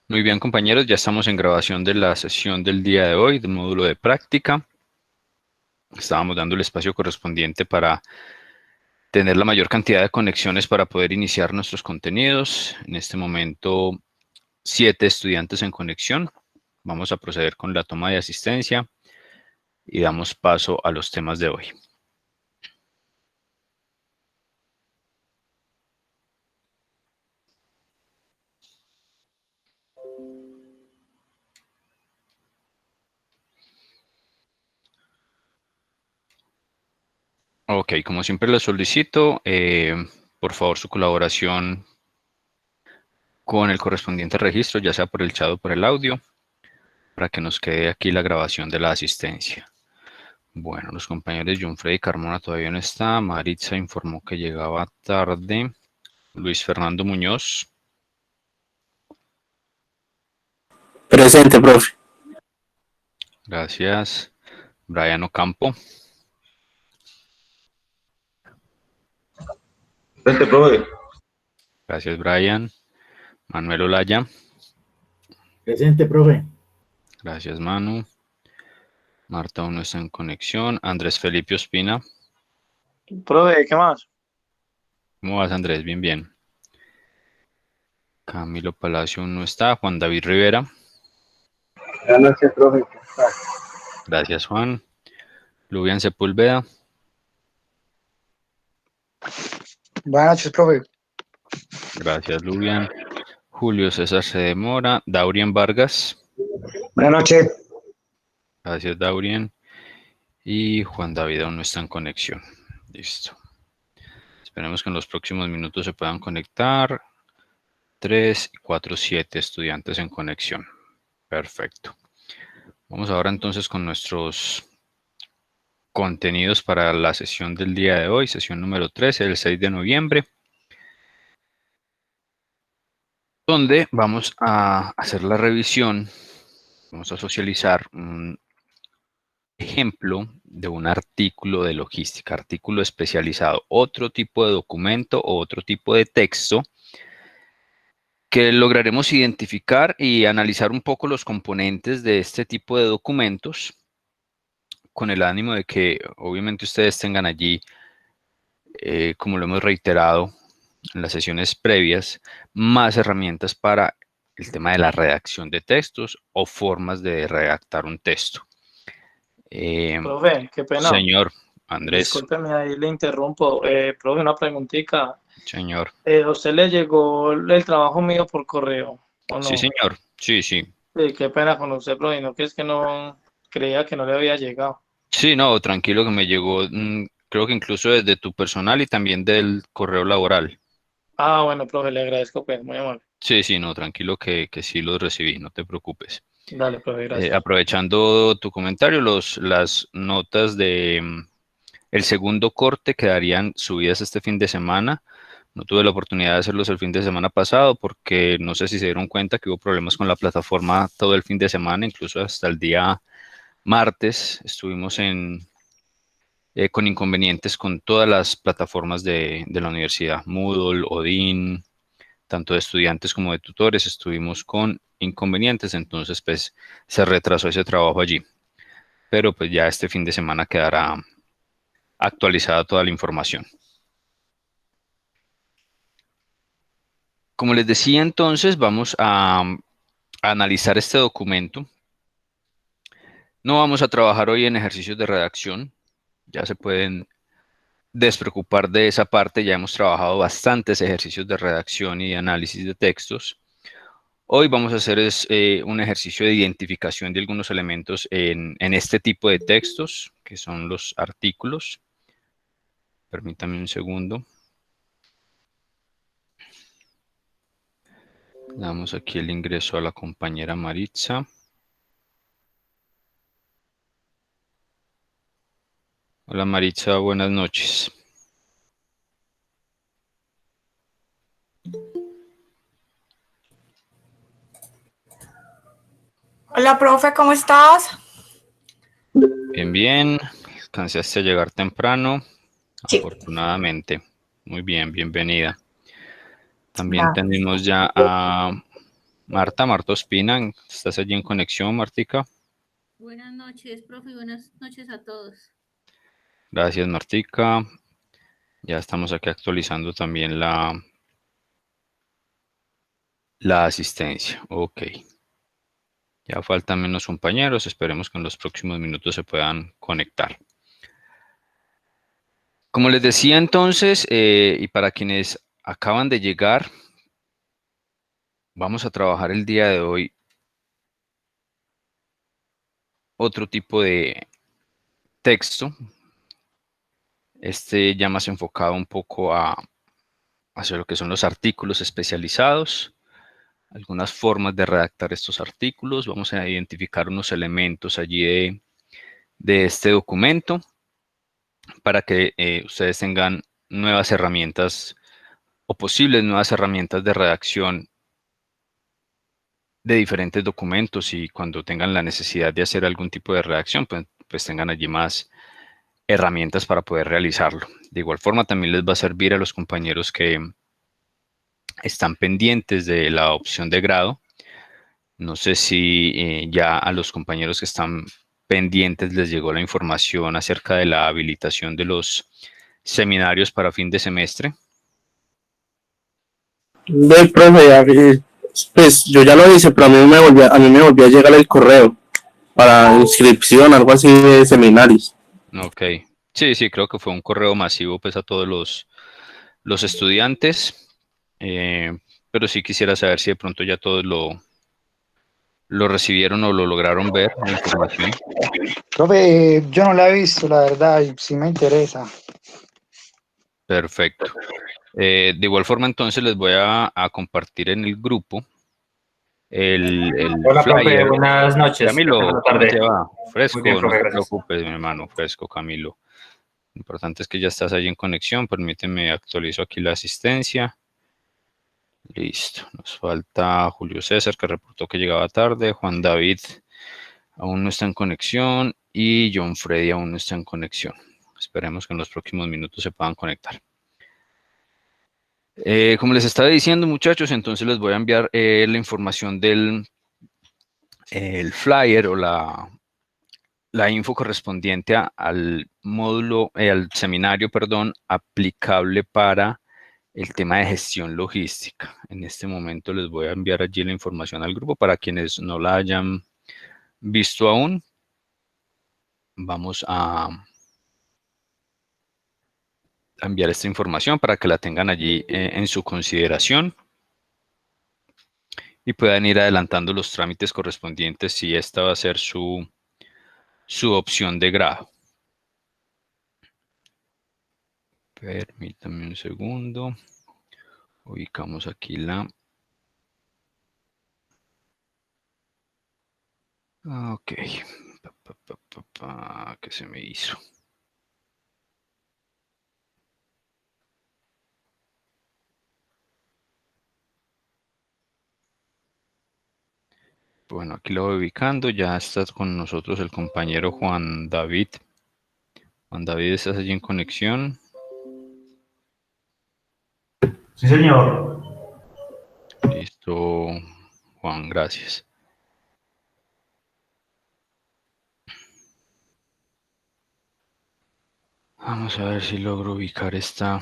Muy bien, compañeros, ya estamos en grabación de la sesión del día de hoy, del módulo de práctica. Estábamos dando el espacio correspondiente para tener la mayor cantidad de conexiones para poder iniciar nuestros contenidos. En este momento, 7 estudiantes en conexión. Vamos a proceder con la toma de asistencia y damos paso a los temas de hoy. Ok, como siempre les solicito, por favor, su colaboración con el correspondiente registro, ya sea por el chat o por el audio, para que nos quede aquí la grabación de la asistencia. Bueno, los compañeros John Freddy Carmona todavía no está. Maritza informó que llegaba tarde. Luis Fernando Muñoz. Presente, profe. Gracias. Brian Ocampo. Presente, profe. Gracias, Brian. Manuel Olaya. Presente, profe. Gracias, Manu. Marta aún no está en conexión. Andrés Felipe Ospina. Profe, ¿qué más? ¿Cómo vas, Andrés? Bien, bien. Camilo Palacio aún no está. Juan David Rivera. Buenas noches, profe. Gracias, Juan. Lubian Sepúlveda. Buenas noches, profe. Gracias, Lubian. Julio César se demora. Daurien Vargas. Buenas noches. Gracias, Daurien. Y Juan David aún no está en conexión. Listo. Esperemos que en los próximos minutos se puedan conectar. 3 y 4, 7 estudiantes en conexión. Perfecto. Vamos ahora entonces con nuestros contenidos para la sesión del día de hoy, sesión número 13, el 6 de noviembre, donde vamos a hacer la revisión, vamos a socializar un ejemplo de un artículo de logística, artículo especializado, otro tipo de documento o otro tipo de texto que lograremos identificar y analizar un poco los componentes de este tipo de documentos con el ánimo de que obviamente ustedes tengan allí, como lo hemos reiterado en las sesiones previas, más herramientas para el tema de la redacción de textos o formas de redactar un texto. Profe, qué pena. Señor Andrés. Discúlpeme, ahí le interrumpo. Profe, una preguntita. Señor. ¿A usted le llegó el trabajo mío por correo o no? Sí, señor. Sí, sí. Qué pena con usted, profe. No, que es que no creía que no le había llegado. Sí, no, tranquilo que me llegó, creo que incluso desde tu personal y también del correo laboral. Ah, bueno, profe, le agradezco, pues, muy amable. Sí, sí, no, tranquilo que sí los recibí, no te preocupes. Dale, profe, gracias. Aprovechando tu comentario, las notas de el segundo corte quedarían subidas este fin de semana. No tuve la oportunidad de hacerlos el fin de semana pasado porque no sé si se dieron cuenta que hubo problemas con la plataforma todo el fin de semana, incluso hasta el día martes estuvimos con inconvenientes con todas las plataformas de la universidad, Moodle, Odin, tanto de estudiantes como de tutores, estuvimos con inconvenientes, entonces pues se retrasó ese trabajo allí. Pero pues ya este fin de semana quedará actualizada toda la información. Como les decía entonces, vamos a analizar este documento. No vamos a trabajar hoy en ejercicios de redacción, ya se pueden despreocupar de esa parte, ya hemos trabajado bastantes ejercicios de redacción y de análisis de textos. Hoy vamos a hacer un ejercicio de identificación de algunos elementos en este tipo de textos, que son los artículos. Permítame un segundo. Damos aquí el ingreso a la compañera Maritza. Hola Maritza, buenas noches. Hola, profe, ¿cómo estás? Bien, bien. Alcanzaste a llegar temprano. Sí. Afortunadamente. Muy bien, bienvenida. También tenemos ya a Marta Ospina. ¿Estás allí en conexión, Martica? Buenas noches, profe, y buenas noches a todos. Gracias, Martica. Ya estamos aquí actualizando también la asistencia. Ok. Ya faltan menos compañeros. Esperemos que en los próximos minutos se puedan conectar. Como les decía entonces, y para quienes acaban de llegar, vamos a trabajar el día de hoy otro tipo de texto. Ya más enfocado un poco hacia lo que son los artículos especializados, algunas formas de redactar estos artículos. Vamos a identificar unos elementos allí de este documento para que ustedes tengan nuevas herramientas o posibles nuevas herramientas de redacción de diferentes documentos, y cuando tengan la necesidad de hacer algún tipo de redacción, pues tengan allí más herramientas para poder realizarlo. De igual forma, también les va a servir a los compañeros que están pendientes de la opción de grado. No sé si ya a los compañeros que están pendientes les llegó la información acerca de la habilitación de los seminarios para fin de semestre. Del profe, pues yo ya lo hice, pero a mí me volvió a llegar el correo para inscripción, algo así de seminarios. Ok. Sí, creo que fue un correo masivo pues a todos los estudiantes. Pero sí quisiera saber si de pronto ya todos lo recibieron o lo lograron ver, la información. Profe, yo no la he visto, la verdad, y sí me interesa. Perfecto. De igual forma, entonces les voy a compartir en el grupo el Hola, flyer. profe, buenas noches. Camilo, Buenas ¿cómo tardes. te va? Fresco, Muy bien, profe, no te gracias. preocupes, mi hermano, fresco, Camilo. Lo importante es que ya estás ahí en conexión. Permíteme, actualizo aquí la asistencia. Listo. Nos falta Julio César, que reportó que llegaba tarde. Juan David aún no está en conexión. Y John Freddy aún no está en conexión. Esperemos que en los próximos minutos se puedan conectar. Como les estaba diciendo, muchachos, entonces les voy a enviar la información del el flyer o la info correspondiente al módulo, al seminario, perdón, aplicable para el tema de gestión logística. En este momento les voy a enviar allí la información al grupo para quienes no la hayan visto aún. Vamos a enviar esta información para que la tengan allí en su consideración y puedan ir adelantando los trámites correspondientes si esta va a ser su opción de grado. Permítame un segundo. Ubicamos aquí Ok. ¿Qué se me hizo? Bueno, aquí lo voy ubicando. Ya está con nosotros el compañero Juan David. Juan David, ¿estás allí en conexión? Sí, señor. Listo, Juan, gracias. Vamos a ver si logro ubicar esta.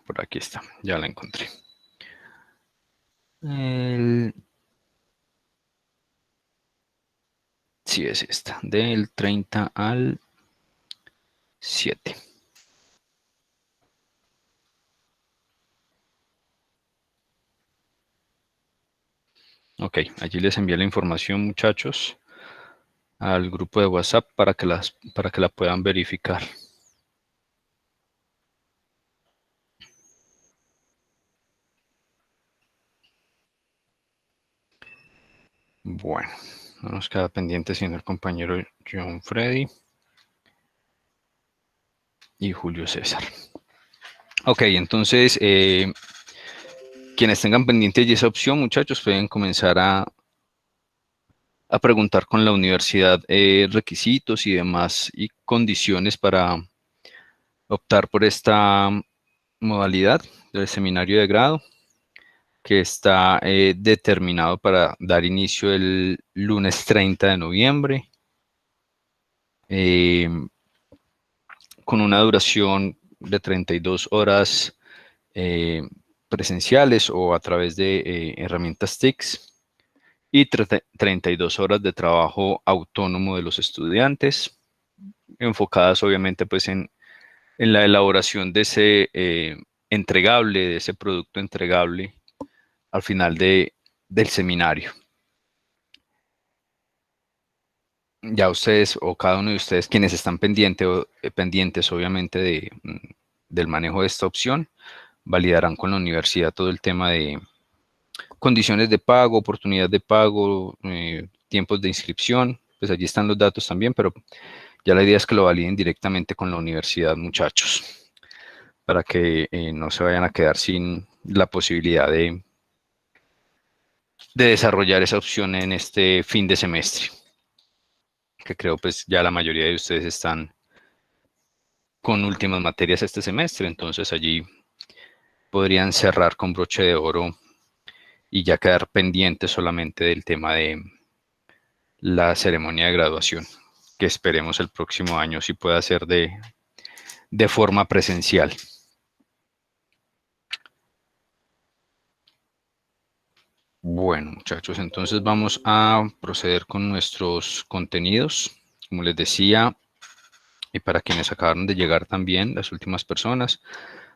Por aquí está, ya la encontré. Sí, es esta, del 30 al 7. Ok, allí les envié la información, muchachos, al grupo de WhatsApp para que la puedan verificar. Bueno, no nos queda pendiente sino el compañero John Freddy y Julio César. Ok, entonces, quienes tengan pendiente de esa opción, muchachos, pueden comenzar a preguntar con la universidad requisitos y demás y condiciones para optar por esta modalidad del seminario de grado, que está determinado para dar inicio el lunes 30 de noviembre, con una duración de 32 horas presenciales o a través de herramientas TICS y 32 horas de trabajo autónomo de los estudiantes, enfocadas obviamente pues en la elaboración de ese entregable, de ese producto entregable al final del seminario. Ya ustedes o cada uno de ustedes quienes están pendientes obviamente del manejo de esta opción, validarán con la universidad todo el tema de condiciones de pago, oportunidad de pago, tiempos de inscripción. Pues allí están los datos también, pero ya la idea es que lo validen directamente con la universidad, muchachos, para que no se vayan a quedar sin la posibilidad de desarrollar esa opción en este fin de semestre, que creo pues ya la mayoría de ustedes están con últimas materias este semestre, entonces allí podrían cerrar con broche de oro y ya quedar pendientes solamente del tema de la ceremonia de graduación, que esperemos el próximo año sí pueda ser de forma presencial. Bueno, muchachos, entonces vamos a proceder con nuestros contenidos. Como les decía, y para quienes acabaron de llegar también, las últimas personas,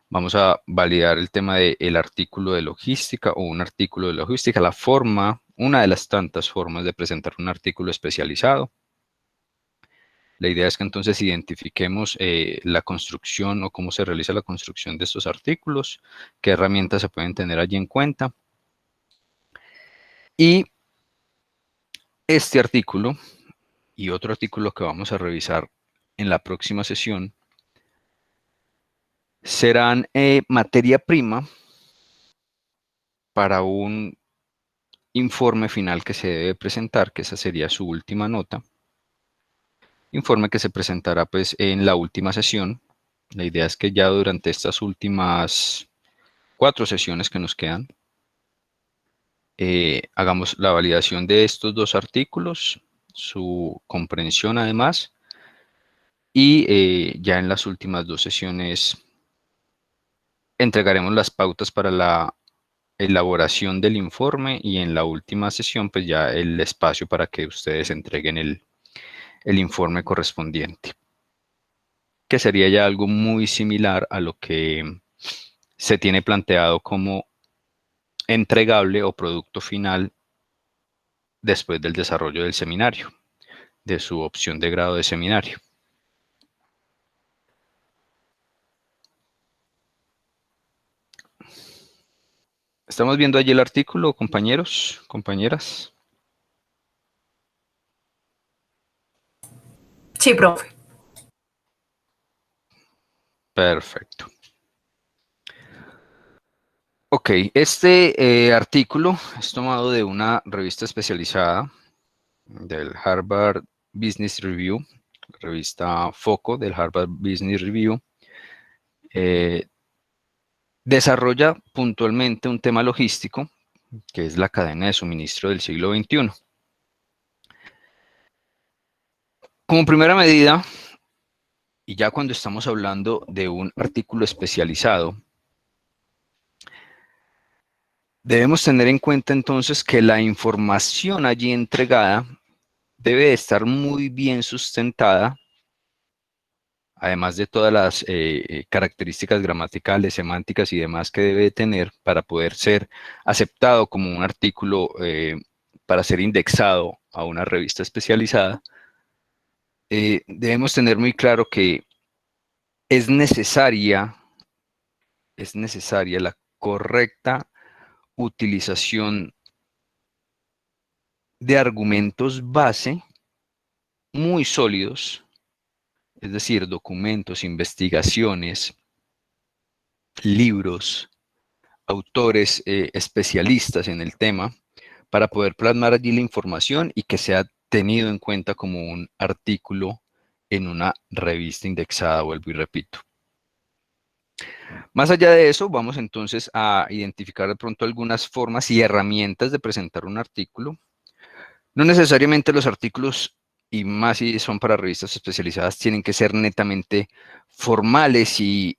vamos a validar el tema del artículo de logística o un artículo de logística, la forma, una de las tantas formas de presentar un artículo especializado. La idea es que entonces identifiquemos la construcción o cómo se realiza la construcción de estos artículos, qué herramientas se pueden tener allí en cuenta. Y este artículo y otro artículo que vamos a revisar en la próxima sesión serán materia prima para un informe final que se debe presentar, que esa sería su última nota. Informe que se presentará pues en la última sesión. La idea es que ya durante estas últimas 4 sesiones que nos quedan, hagamos la validación de estos 2 artículos, su comprensión además, y ya en las últimas 2 sesiones entregaremos las pautas para la elaboración del informe y en la última sesión pues ya el espacio para que ustedes entreguen el informe correspondiente, que sería ya algo muy similar a lo que se tiene planteado como entregable o producto final después del desarrollo del seminario, de su opción de grado de seminario. ¿Estamos viendo allí el artículo, compañeros, compañeras? Sí, profe. Perfecto. Ok, este artículo es tomado de una revista especializada del Harvard Business Review, revista Foco del Harvard Business Review. Desarrolla puntualmente un tema logístico, que es la cadena de suministro del siglo XXI. Como primera medida, y ya cuando estamos hablando de un artículo especializado, debemos tener en cuenta entonces que la información allí entregada debe estar muy bien sustentada, además de todas las características gramaticales, semánticas y demás que debe tener para poder ser aceptado como un artículo para ser indexado a una revista especializada. Debemos tener muy claro que es necesaria la correcta utilización de argumentos base muy sólidos, es decir, documentos, investigaciones, libros, autores especialistas en el tema, para poder plasmar allí la información y que sea tenido en cuenta como un artículo en una revista indexada, vuelvo y repito. Más allá de eso, vamos entonces a identificar de pronto algunas formas y herramientas de presentar un artículo. No necesariamente los artículos, y más si son para revistas especializadas, tienen que ser netamente formales y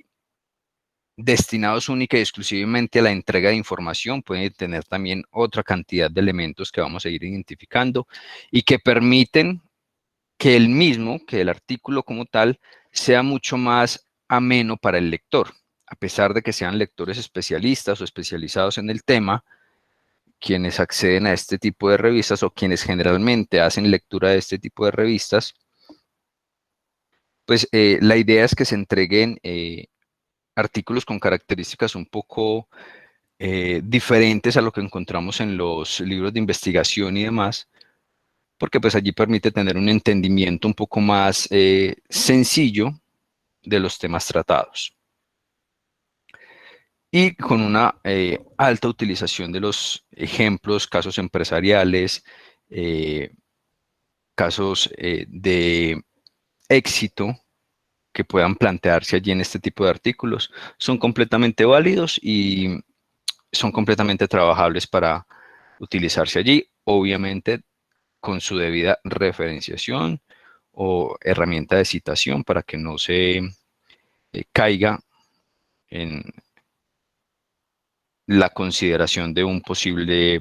destinados única y exclusivamente a la entrega de información. Pueden tener también otra cantidad de elementos que vamos a ir identificando y que permiten que el artículo como tal, sea mucho más ameno para el lector. A pesar de que sean lectores especialistas o especializados en el tema, quienes acceden a este tipo de revistas o quienes generalmente hacen lectura de este tipo de revistas, pues la idea es que se entreguen artículos con características un poco diferentes a lo que encontramos en los libros de investigación y demás, porque pues allí permite tener un entendimiento un poco más sencillo de los temas tratados. Y con una alta utilización de los ejemplos, casos empresariales, casos de éxito que puedan plantearse allí en este tipo de artículos, son completamente válidos y son completamente trabajables para utilizarse allí, obviamente con su debida referenciación o herramienta de citación para que no se caiga en la consideración de un posible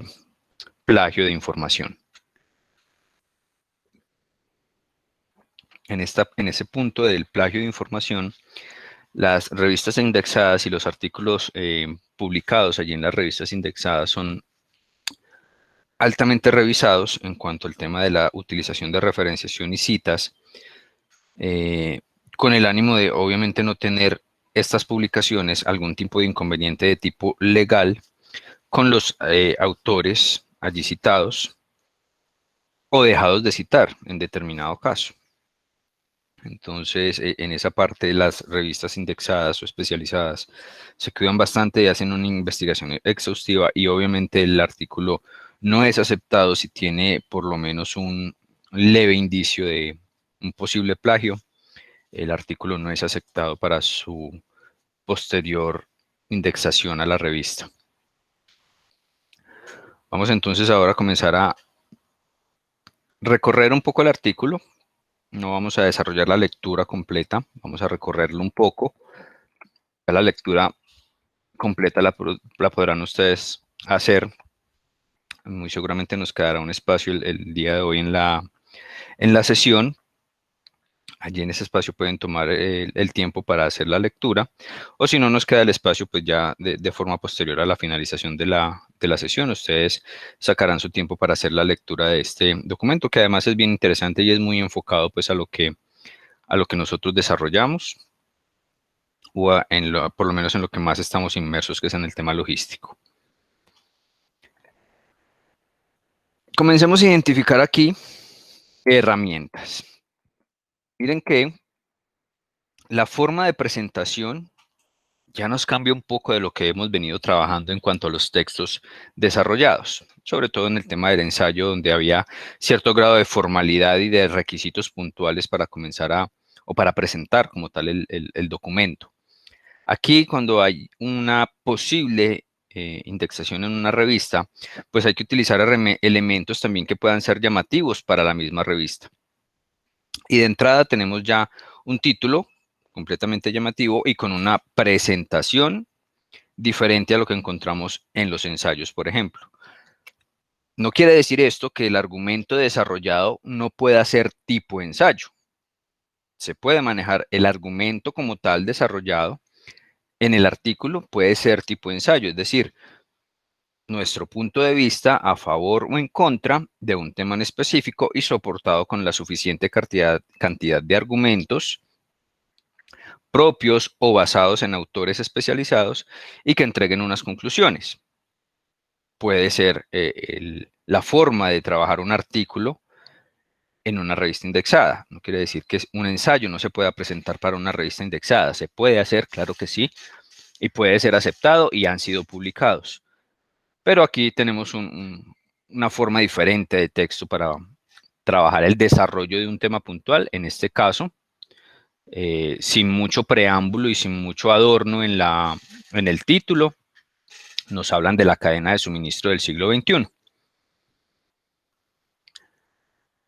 plagio de información. En ese punto del plagio de información, las revistas indexadas y los artículos publicados allí en las revistas indexadas son altamente revisados en cuanto al tema de la utilización de referenciación y citas, con el ánimo de obviamente no tener estas publicaciones algún tipo de inconveniente de tipo legal con los autores allí citados o dejados de citar en determinado caso. Entonces, en esa parte, las revistas indexadas o especializadas se cuidan bastante y hacen una investigación exhaustiva, y obviamente el artículo no es aceptado si tiene por lo menos un leve indicio de un posible plagio. El artículo no es aceptado para su posterior indexación a la revista. Vamos entonces ahora a comenzar a recorrer un poco el artículo. No vamos a desarrollar la lectura completa, vamos a recorrerlo un poco. La lectura completa la podrán ustedes hacer. Muy seguramente nos quedará un espacio el día de hoy en la sesión. Allí en ese espacio pueden tomar el tiempo para hacer la lectura, o si no nos queda el espacio, pues ya de forma posterior a la finalización de la sesión, ustedes sacarán su tiempo para hacer la lectura de este documento, que además es bien interesante y es muy enfocado pues a lo que nosotros desarrollamos, o por lo menos en lo que más estamos inmersos, que es en el tema logístico. Comencemos a identificar aquí herramientas. Miren que la forma de presentación ya nos cambia un poco de lo que hemos venido trabajando en cuanto a los textos desarrollados, sobre todo en el tema del ensayo, donde había cierto grado de formalidad y de requisitos puntuales para comenzar o para presentar como tal el documento. Aquí, cuando hay una posible indexación en una revista, pues hay que utilizar elementos también que puedan ser llamativos para la misma revista. Y de entrada tenemos ya un título completamente llamativo y con una presentación diferente a lo que encontramos en los ensayos, por ejemplo. No quiere decir esto que el argumento desarrollado no pueda ser tipo ensayo. Se puede manejar el argumento como tal desarrollado en el artículo, puede ser tipo ensayo, es decir, nuestro punto de vista a favor o en contra de un tema en específico y soportado con la suficiente cantidad de argumentos propios o basados en autores especializados y que entreguen unas conclusiones. Puede ser la forma de trabajar un artículo en una revista indexada. No quiere decir que un ensayo no se pueda presentar para una revista indexada. Se puede hacer, claro que sí, y puede ser aceptado y han sido publicados. Pero aquí tenemos una forma diferente de texto para trabajar el desarrollo de un tema puntual. En este caso, sin mucho preámbulo y sin mucho adorno en el título, nos hablan de la cadena de suministro del siglo XXI.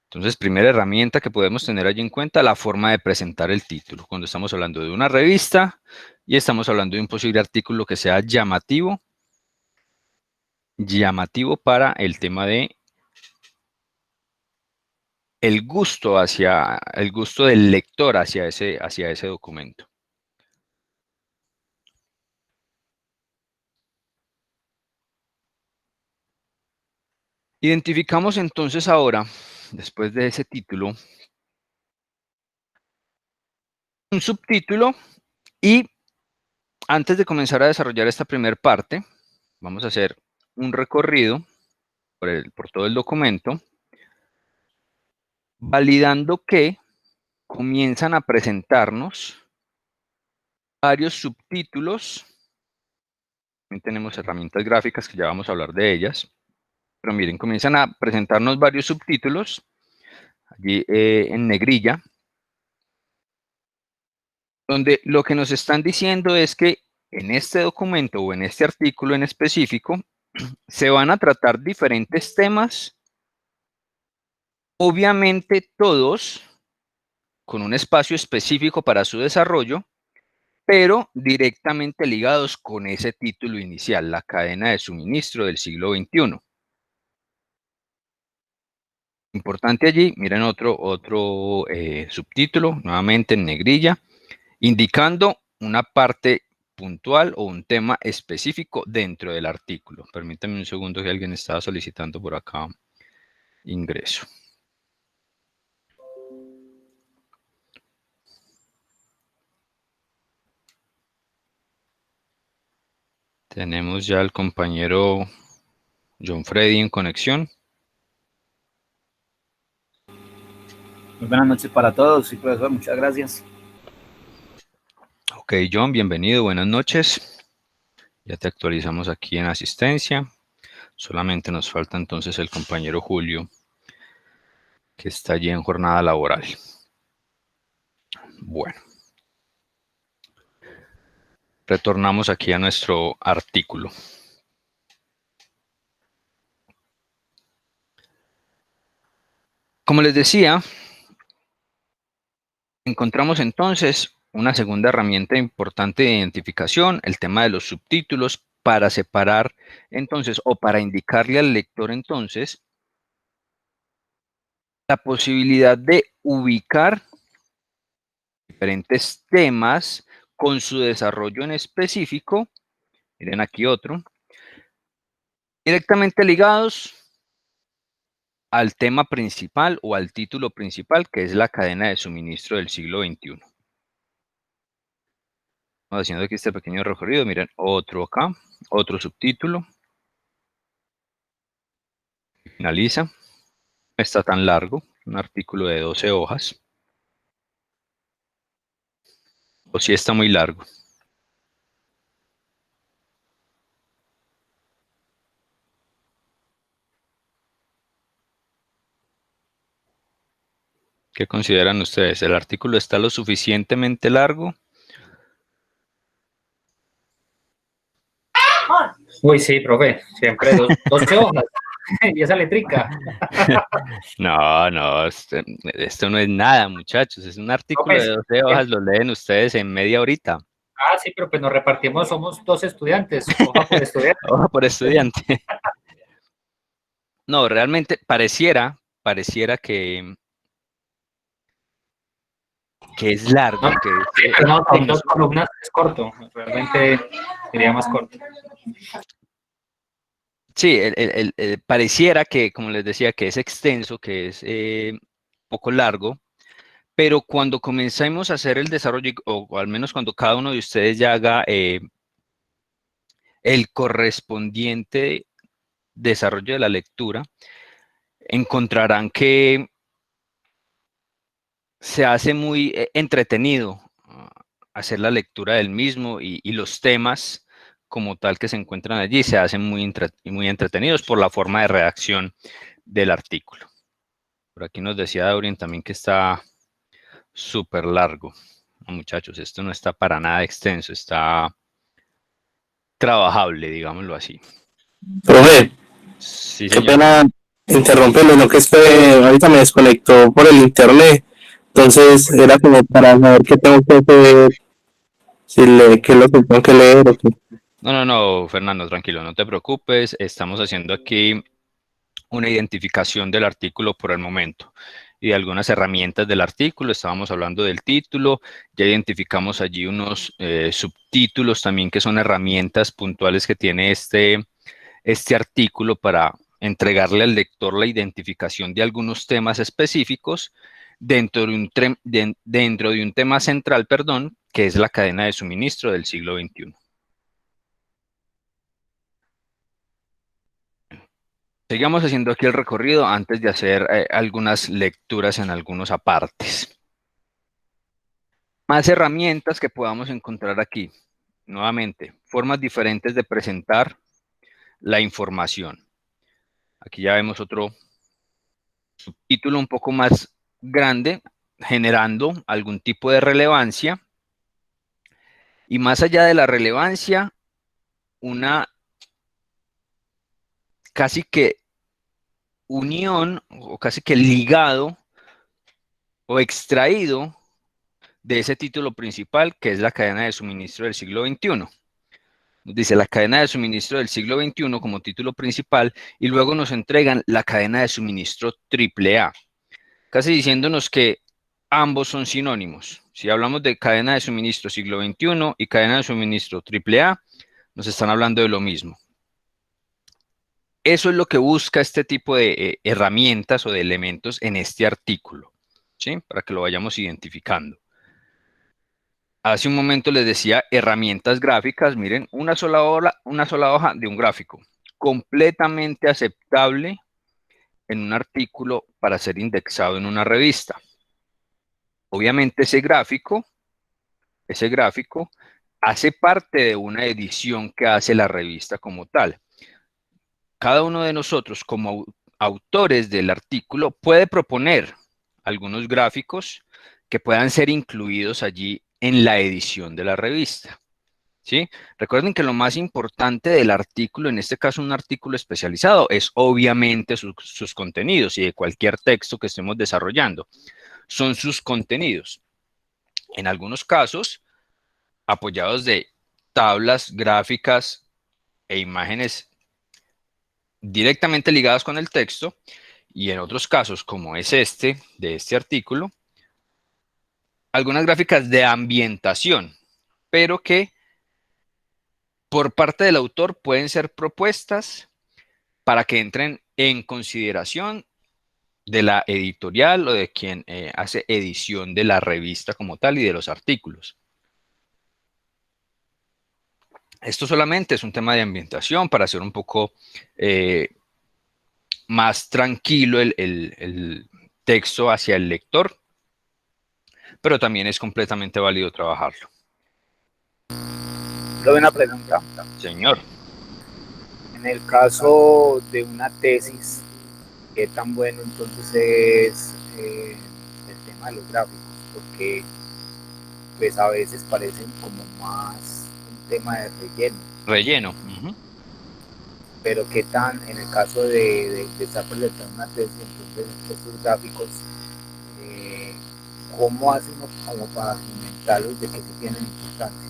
Entonces, primera herramienta que podemos tener allí en cuenta, la forma de presentar el título. Cuando estamos hablando de una revista y estamos hablando de un posible artículo que sea llamativo para el tema de el gusto del lector hacia ese documento. Identificamos entonces ahora, después de ese título, un subtítulo, y antes de comenzar a desarrollar esta primera parte, vamos a hacer un recorrido por todo el documento, validando que comienzan a presentarnos varios subtítulos. También tenemos herramientas gráficas que ya vamos a hablar de ellas. Pero miren, comienzan a presentarnos varios subtítulos, allí en negrilla, donde lo que nos están diciendo es que en este documento o en este artículo en específico, se van a tratar diferentes temas, obviamente todos con un espacio específico para su desarrollo, pero directamente ligados con ese título inicial, la cadena de suministro del siglo XXI. Importante allí, miren otro subtítulo, nuevamente en negrilla, indicando una parte puntual o un tema específico dentro del artículo. Permítanme un segundo que alguien estaba solicitando por acá ingreso. Tenemos ya al compañero John Freddy en conexión. Muy buenas noches para todos, sí, profesor, muchas gracias. Ok, John, bienvenido, buenas noches. Ya te actualizamos aquí en asistencia. Solamente nos falta entonces el compañero Julio, que está allí en jornada laboral. Bueno. Retornamos aquí a nuestro artículo. Como les decía, encontramos entonces una segunda herramienta importante de identificación, el tema de los subtítulos, para separar entonces, o para indicarle al lector entonces, la posibilidad de ubicar diferentes temas con su desarrollo en específico. Miren aquí otro. Directamente ligados al tema principal o al título principal, que es la cadena de suministro del siglo XXI. Vamos haciendo aquí este pequeño recorrido. Miren, otro acá, otro subtítulo. Finaliza. No está tan largo, un artículo de 12 hojas. O sí está muy largo. ¿Qué consideran ustedes? ¿El artículo está lo suficientemente largo? Uy, sí, profe, siempre 12 hojas y esa letrica. No, esto no es nada, muchachos. Es un artículo Profe, de 12 hojas, lo leen ustedes en media horita. Ah, sí, pero pues nos repartimos, somos 2 estudiantes, hoja por estudiante. Hoja por estudiante. No, realmente pareciera que es largo. No, pero no, con 2 columnas es corto, realmente sería más corto. Sí, pareciera que, como les decía, que es extenso, que es poco largo, pero cuando comencemos a hacer el desarrollo, o al menos cuando cada uno de ustedes ya haga el correspondiente desarrollo de la lectura, encontrarán que se hace muy entretenido hacer la lectura del mismo y los temas como tal que se encuentran allí se hacen muy entretenidos por la forma de redacción del artículo. Por aquí nos decía Daurien también que está súper largo. No, muchachos, esto no está para nada extenso, está trabajable, digámoslo así. Profe, Sí, qué señor. pena interrumpirlo, no que es que ahorita me desconectó por el internet, entonces era como para saber qué tengo que hacer, qué es lo que tengo que leer o qué. No, Fernando, tranquilo, no te preocupes. Estamos haciendo aquí una identificación del artículo por el momento y de algunas herramientas del artículo. Estábamos hablando del título, ya identificamos allí unos subtítulos también que son herramientas puntuales que tiene este artículo para entregarle al lector la identificación de algunos temas específicos dentro de un tema central, perdón, que es la cadena de suministro del siglo XXI. Sigamos haciendo aquí el recorrido antes de hacer algunas lecturas en algunos apartes. Más herramientas que podamos encontrar aquí. Nuevamente, formas diferentes de presentar la información. Aquí ya vemos otro subtítulo un poco más grande, generando algún tipo de relevancia. Y más allá de la relevancia, una casi que unión o casi que ligado o extraído de ese título principal, que es la cadena de suministro del siglo XXI. Dice la cadena de suministro del siglo XXI como título principal y luego nos entregan la cadena de suministro AAA, casi diciéndonos que ambos son sinónimos. Si hablamos de cadena de suministro siglo XXI y cadena de suministro AAA, nos están hablando de lo mismo. Eso es lo que busca este tipo de herramientas o de elementos en este artículo, ¿sí? Para que lo vayamos identificando. Hace un momento les decía herramientas gráficas. Miren, una sola hoja de un gráfico, completamente aceptable en un artículo para ser indexado en una revista. Obviamente ese gráfico hace parte de una edición que hace la revista como tal. Cada uno de nosotros como autores del artículo puede proponer algunos gráficos que puedan ser incluidos allí en la edición de la revista, ¿sí? Recuerden que lo más importante del artículo, en este caso un artículo especializado, es obviamente sus contenidos y de cualquier texto que estemos desarrollando, son sus contenidos. En algunos casos, apoyados de tablas, gráficas e imágenes directamente ligadas con el texto, y en otros casos, como es de este artículo, algunas gráficas de ambientación, pero que por parte del autor pueden ser propuestas para que entren en consideración de la editorial o de quien hace edición de la revista como tal y de los artículos. Esto solamente es un tema de ambientación para hacer un poco más tranquilo el texto hacia el lector, pero también es completamente válido trabajarlo. Solo una pregunta. Señor. En el caso de una tesis, ¿qué tan bueno entonces es el tema de los gráficos? Porque pues a veces parecen como más un tema de relleno. Relleno. Pero qué tan, en el caso de estar presentando una tesis, entonces estos gráficos, ¿cómo hacen como para argumentarlos de que sí tienen importancia?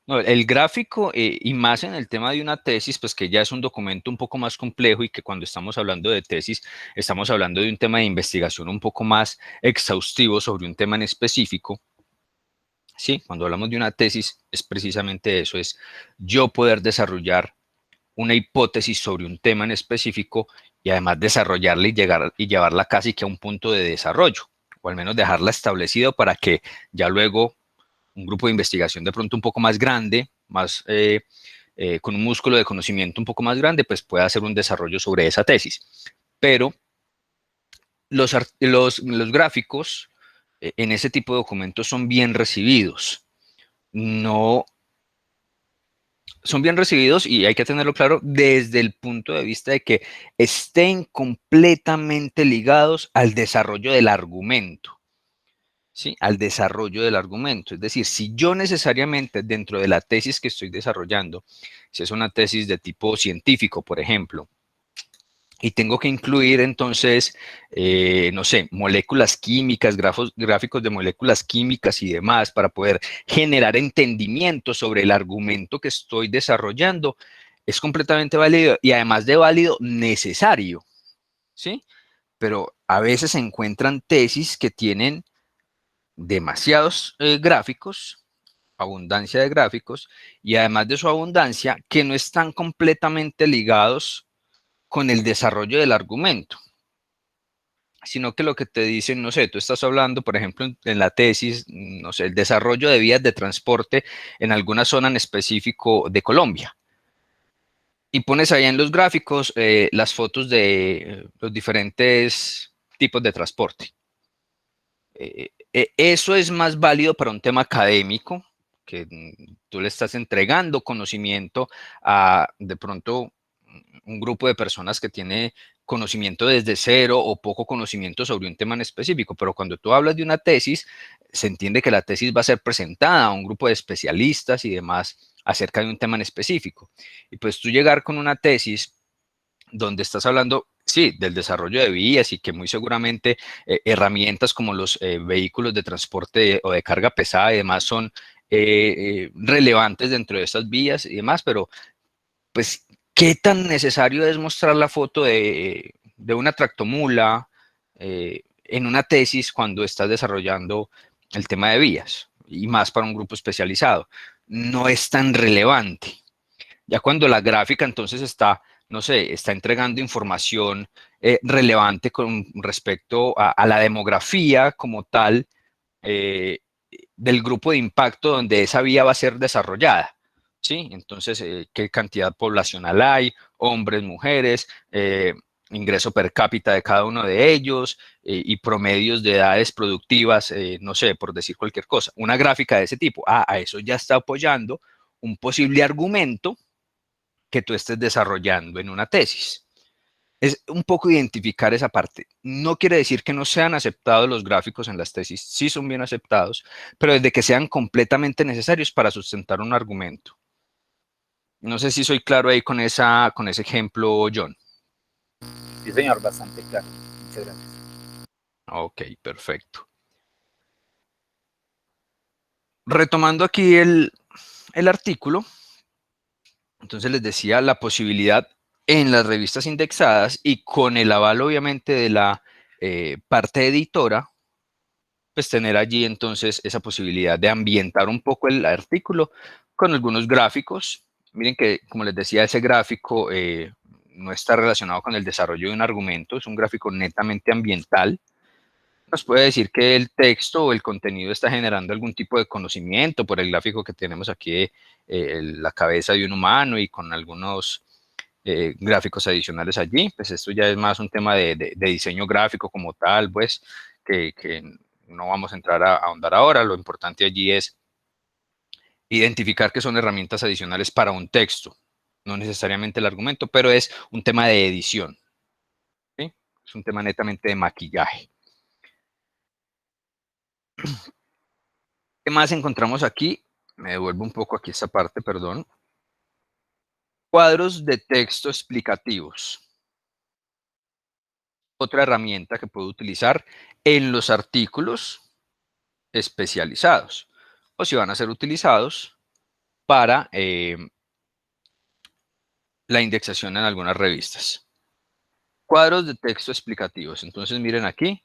No, el gráfico y más en el tema de una tesis, pues que ya es un documento un poco más complejo y que cuando estamos hablando de tesis, estamos hablando de un tema de investigación un poco más exhaustivo sobre un tema en específico. Sí, cuando hablamos de una tesis es precisamente eso, es yo poder desarrollar una hipótesis sobre un tema en específico y además desarrollarla y llevarla casi que a un punto de desarrollo, o al menos dejarla establecido para que ya luego un grupo de investigación de pronto un poco más grande, más con un músculo de conocimiento un poco más grande, pues pueda hacer un desarrollo sobre esa tesis. Pero los gráficos en ese tipo de documentos son bien recibidos. No son bien recibidos y hay que tenerlo claro desde el punto de vista de que estén completamente ligados al desarrollo del argumento. ¿sí? Al desarrollo del argumento. Es decir, si yo necesariamente dentro de la tesis que estoy desarrollando, si es una tesis de tipo científico, por ejemplo, y tengo que incluir entonces, no sé, moléculas químicas, gráficos de moléculas químicas y demás para poder generar entendimiento sobre el argumento que estoy desarrollando, es completamente válido y además de válido, necesario, ¿sí? Pero a veces se encuentran tesis que tienen demasiados gráficos, abundancia de gráficos, y además de su abundancia, que no están completamente ligados con el desarrollo del argumento, sino que lo que te dicen, no sé, tú estás hablando, por ejemplo, en la tesis, no sé, el desarrollo de vías de transporte en alguna zona en específico de Colombia. Y pones ahí en los gráficos las fotos de los diferentes tipos de transporte. Eso es más válido para un tema académico, que tú le estás entregando conocimiento a, de pronto, un grupo de personas que tiene conocimiento desde cero o poco conocimiento sobre un tema en específico, pero cuando tú hablas de una tesis, se entiende que la tesis va a ser presentada a un grupo de especialistas y demás acerca de un tema en específico. Y pues tú llegar con una tesis donde estás hablando, sí, del desarrollo de vías y que muy seguramente herramientas como los vehículos de transporte o de carga pesada y demás son relevantes dentro de estas vías y demás, pero pues, ¿qué tan necesario es mostrar la foto de una tractomula en una tesis cuando estás desarrollando el tema de vías? Y más para un grupo especializado. No es tan relevante. Ya cuando la gráfica entonces está, no sé, está entregando información relevante con respecto a la demografía como tal eh, del grupo de impacto donde esa vía va a ser desarrollada. ¿Sí? Entonces, ¿qué cantidad poblacional hay? Hombres, mujeres, ingreso per cápita de cada uno de ellos y promedios de edades productivas, no sé, por decir cualquier cosa. Una gráfica de ese tipo. A eso ya está apoyando un posible argumento que tú estés desarrollando en una tesis. Es un poco identificar esa parte. No quiere decir que no sean aceptados los gráficos en las tesis, sí son bien aceptados, pero desde que sean completamente necesarios para sustentar un argumento. No sé si soy claro ahí con ese ejemplo, John. Sí, señor, bastante claro. Muchas gracias. Ok, perfecto. Retomando aquí el artículo, entonces les decía la posibilidad en las revistas indexadas y con el aval obviamente de la parte editora, pues tener allí entonces esa posibilidad de ambientar un poco el artículo con algunos gráficos. Miren que, como les decía, ese gráfico no está relacionado con el desarrollo de un argumento, es un gráfico netamente ambiental. Nos puede decir que el texto o el contenido está generando algún tipo de conocimiento por el gráfico que tenemos aquí, la cabeza de un humano y con algunos gráficos adicionales allí. Pues esto ya es más un tema de diseño gráfico como tal, pues, que no vamos a entrar a ahondar ahora. Lo importante allí es identificar que son herramientas adicionales para un texto, no necesariamente el argumento, pero es un tema de edición, ¿sí? Es un tema netamente de maquillaje. ¿Qué más encontramos aquí? Me devuelvo un poco aquí esta parte, perdón. Cuadros de texto explicativos. Otra herramienta que puedo utilizar en los artículos especializados o si van a ser utilizados para la indexación en algunas revistas. Cuadros de texto explicativos. Entonces miren aquí,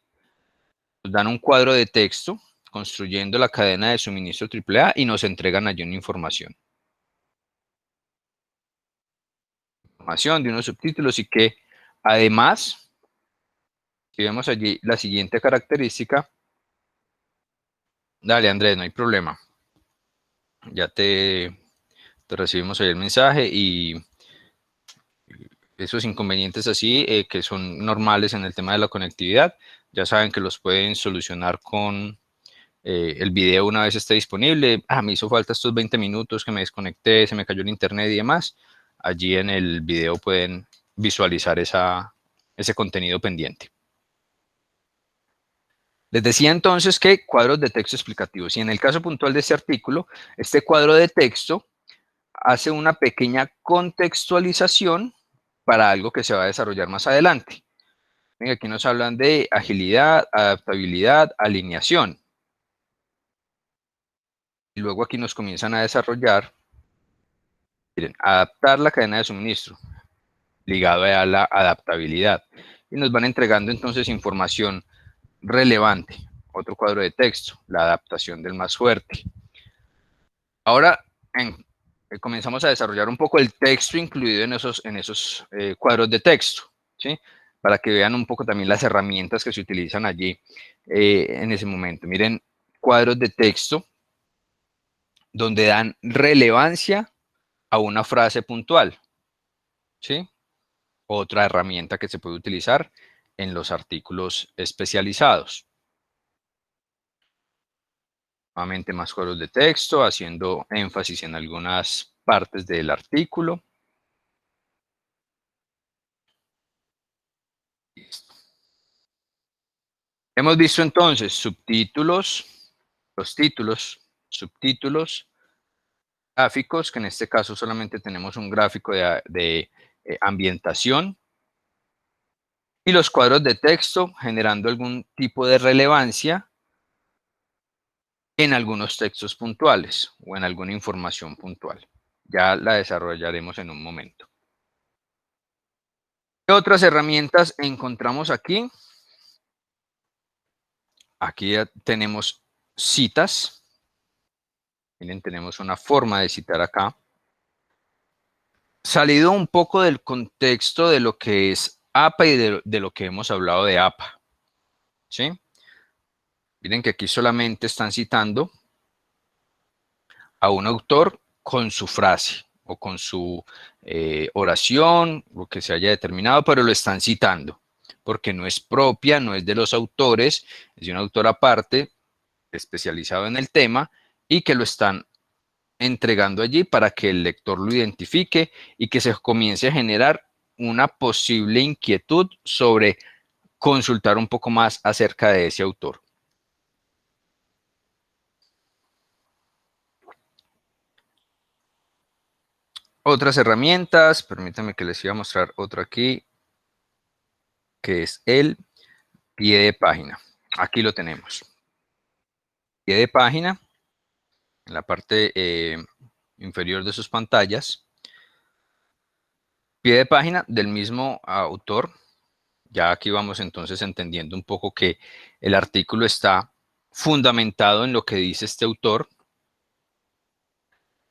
nos dan un cuadro de texto construyendo la cadena de suministro AAA y nos entregan allí una información. Información de unos subtítulos y que además, si vemos allí la siguiente característica, dale Andrés, no hay problema. Ya te recibimos ahí el mensaje y esos inconvenientes así que son normales en el tema de la conectividad, ya saben que los pueden solucionar con el video una vez esté disponible. Me hizo falta estos 20 minutos que me desconecté, se me cayó el internet y demás. Allí en el video pueden visualizar ese contenido pendiente. Les decía entonces que cuadros de texto explicativos. Y en el caso puntual de este artículo, este cuadro de texto hace una pequeña contextualización para algo que se va a desarrollar más adelante. Aquí nos hablan de agilidad, adaptabilidad, alineación. Y luego aquí nos comienzan a desarrollar, miren, adaptar la cadena de suministro, ligado a la adaptabilidad. Y nos van entregando entonces información relevante. Otro cuadro de texto, la adaptación del más fuerte. Ahora comenzamos a desarrollar un poco el texto incluido en esos cuadros de texto, ¿sí? Para que vean un poco también las herramientas que se utilizan allí en ese momento. Miren, cuadros de texto donde dan relevancia a una frase puntual, ¿sí? Otra herramienta que se puede utilizar en los artículos especializados. Nuevamente más cuadros de texto, haciendo énfasis en algunas partes del artículo. Listo. Hemos visto entonces subtítulos, los títulos, subtítulos, gráficos, que en este caso solamente tenemos un gráfico de ambientación, y los cuadros de texto generando algún tipo de relevancia en algunos textos puntuales o en alguna información puntual. Ya la desarrollaremos en un momento. ¿Qué otras herramientas encontramos aquí? Aquí ya tenemos citas. Miren, tenemos una forma de citar acá. Salido un poco del contexto de lo que es APA y de lo que hemos hablado de APA. ¿Sí? Miren que aquí solamente están citando a un autor con su frase o con su oración, lo que se haya determinado, pero lo están citando, porque no es propia, no es de los autores, es de un autor aparte, especializado en el tema, y que lo están entregando allí para que el lector lo identifique y que se comience a generar una posible inquietud sobre consultar un poco más acerca de ese autor. Otras herramientas, permítanme que les iba a mostrar otro aquí, que es el pie de página. Aquí lo tenemos. Pie de página, en la parte inferior de sus pantallas. Pie de página del mismo autor. Ya aquí vamos entonces entendiendo un poco que el artículo está fundamentado en lo que dice este autor.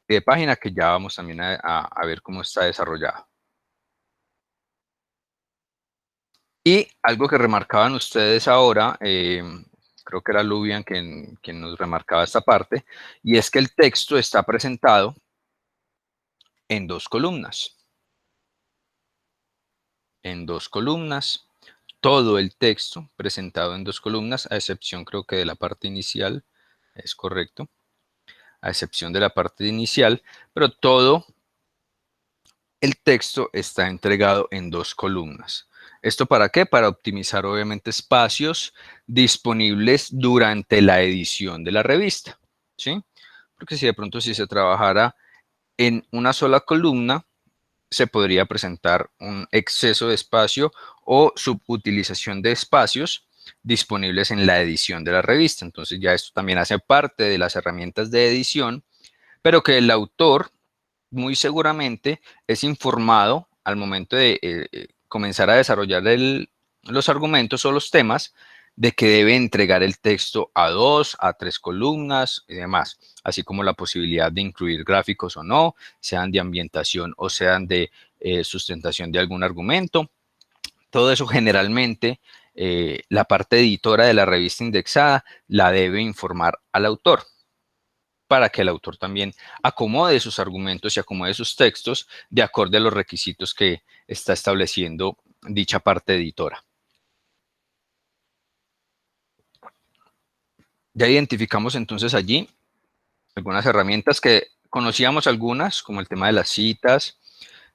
Pie de página que ya vamos también a ver cómo está desarrollado. Y algo que remarcaban ustedes ahora, creo que era Lubian quien nos remarcaba esta parte, y es que el texto está presentado en dos columnas. En dos columnas, todo el texto presentado en dos columnas, a excepción creo que de la parte inicial, es correcto, a excepción de la parte inicial, pero todo el texto está entregado en dos columnas. ¿Esto para qué? Para optimizar obviamente espacios disponibles durante la edición de la revista, ¿sí? Porque si de pronto si se trabajara en una sola columna, se podría presentar un exceso de espacio o subutilización de espacios disponibles en la edición de la revista. Entonces ya esto también hace parte de las herramientas de edición, pero que el autor muy seguramente es informado al momento de comenzar a desarrollar los argumentos o los temas de que debe entregar el texto a 2, a 3 columnas y demás, así como la posibilidad de incluir gráficos o no, sean de ambientación o sean de sustentación de algún argumento. Todo eso generalmente la parte editora de la revista indexada la debe informar al autor, para que el autor también acomode sus argumentos y acomode sus textos de acuerdo a los requisitos que está estableciendo dicha parte editora. Ya identificamos entonces allí algunas herramientas que conocíamos algunas, como el tema de las citas,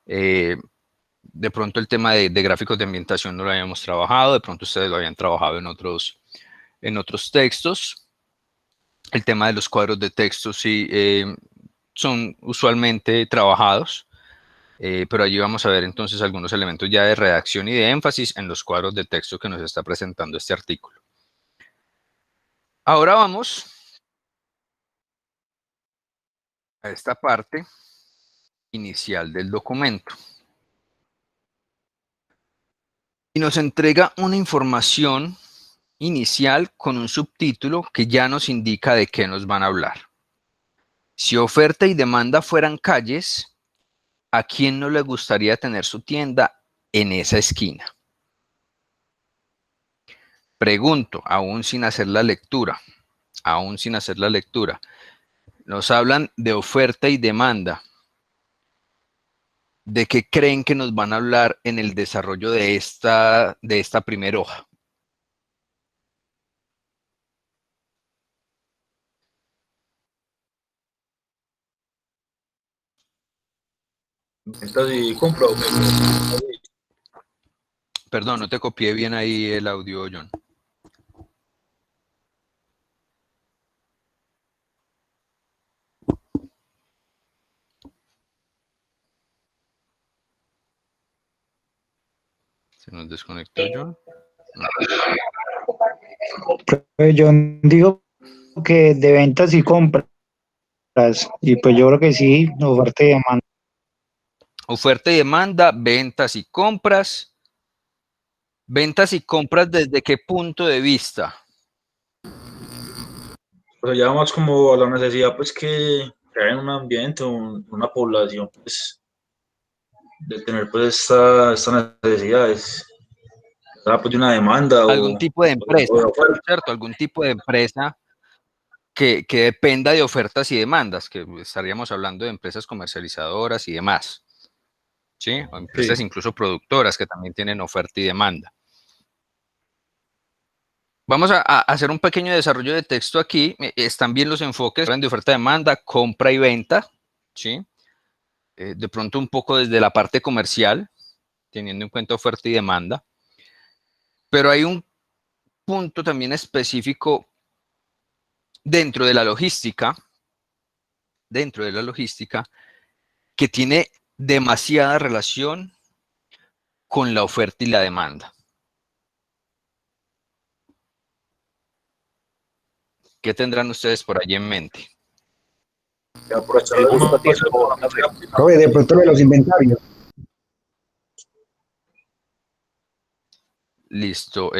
de pronto el tema de gráficos de ambientación no lo habíamos trabajado, de pronto ustedes lo habían trabajado en en otros textos. El tema de los cuadros de texto sí son usualmente trabajados, pero allí vamos a ver entonces algunos elementos ya de redacción y de énfasis en los cuadros de texto que nos está presentando este artículo. Ahora vamos a esta parte inicial del documento. Y nos entrega una información inicial con un subtítulo que ya nos indica de qué nos van a hablar. Si oferta y demanda fueran calles, ¿a quién no le gustaría tener su tienda en esa esquina? Pregunto, aún sin hacer la lectura, nos hablan de oferta y demanda. ¿De qué creen que nos van a hablar en el desarrollo de esta primera hoja? Ventas y compra. Perdón, no te copié bien ahí el audio, John. Se nos desconectó, John. Yo digo que de ventas y compras, y pues yo creo que sí, oferta y demanda. Oferta y demanda, ventas y compras. Ventas y compras, ¿desde qué punto de vista? Pues ya más como a la necesidad pues que hay en un ambiente, una población pues de tener pues estas necesidades. Pues de una demanda algún tipo de empresa, ¿cierto? Algún tipo de empresa que dependa de ofertas y demandas, que estaríamos hablando de empresas comercializadoras y demás, ¿sí? O empresas sí. Incluso productoras que también tienen oferta y demanda. Vamos a hacer un pequeño desarrollo de texto aquí. Están bien los enfoques de oferta, demanda, compra y venta, ¿sí? De pronto un poco desde la parte comercial, teniendo en cuenta oferta y demanda. Pero hay un punto también específico dentro de la logística, que tiene demasiada relación con la oferta y la demanda. ¿Qué tendrán ustedes por allí en mente? Profe, de pronto de los inventarios. Listo.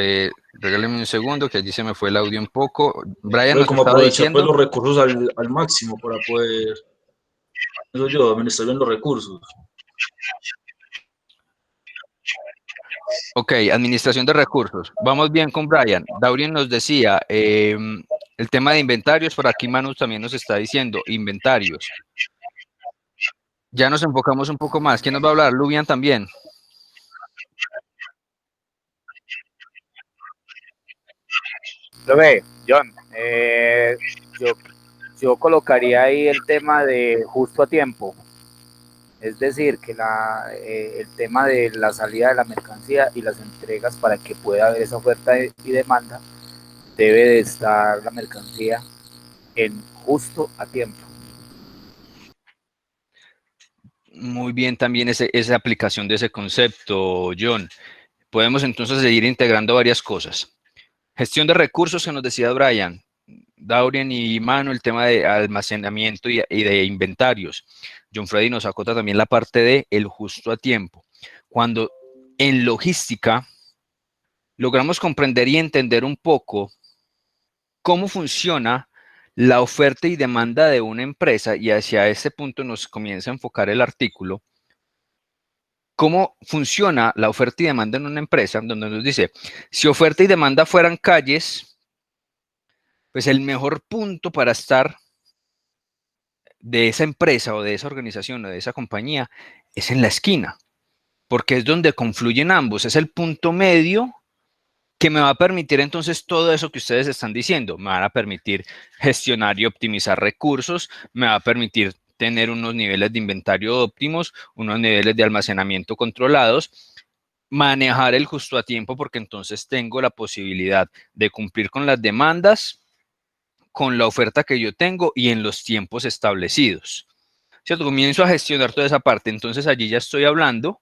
Regálenme un segundo, que allí se me fue el audio un poco. Brian Pues nos como estaba aprovechar pues diciendo. los recursos al máximo para poder, eso yo, administrar bien los recursos. Ok, administración de recursos. Vamos bien con Brian. Daurien nos decía, el tema de inventarios, por aquí Manu también nos está diciendo, inventarios. Ya nos enfocamos un poco más. ¿Quién nos va a hablar? Lubian también. Lo ve, John, yo colocaría ahí el tema de justo a tiempo. Es decir, que el tema de la salida de la mercancía y las entregas para que pueda haber esa oferta y demanda, debe de estar la mercancía en justo a tiempo. Muy bien también esa aplicación de ese concepto, John. Podemos entonces seguir integrando varias cosas. Gestión de recursos que nos decía Brian, Daurien y Manu, el tema de almacenamiento y de inventarios. John Freddy nos acota también la parte de el justo a tiempo. Cuando en logística logramos comprender y entender un poco cómo funciona la oferta y demanda de una empresa, y hacia ese punto nos comienza a enfocar el artículo, cómo funciona la oferta y demanda en una empresa, donde nos dice, si oferta y demanda fueran calles, pues el mejor punto para estar de esa empresa o de esa organización o de esa compañía es en la esquina, porque es donde confluyen ambos, es el punto medio que me va a permitir entonces todo eso que ustedes están diciendo. Me van a permitir gestionar y optimizar recursos, me va a permitir tener unos niveles de inventario óptimos, unos niveles de almacenamiento controlados, manejar el justo a tiempo, porque entonces tengo la posibilidad de cumplir con las demandas, con la oferta que yo tengo y en los tiempos establecidos. ¿Cierto? Comienzo a gestionar toda esa parte. Entonces allí ya estoy hablando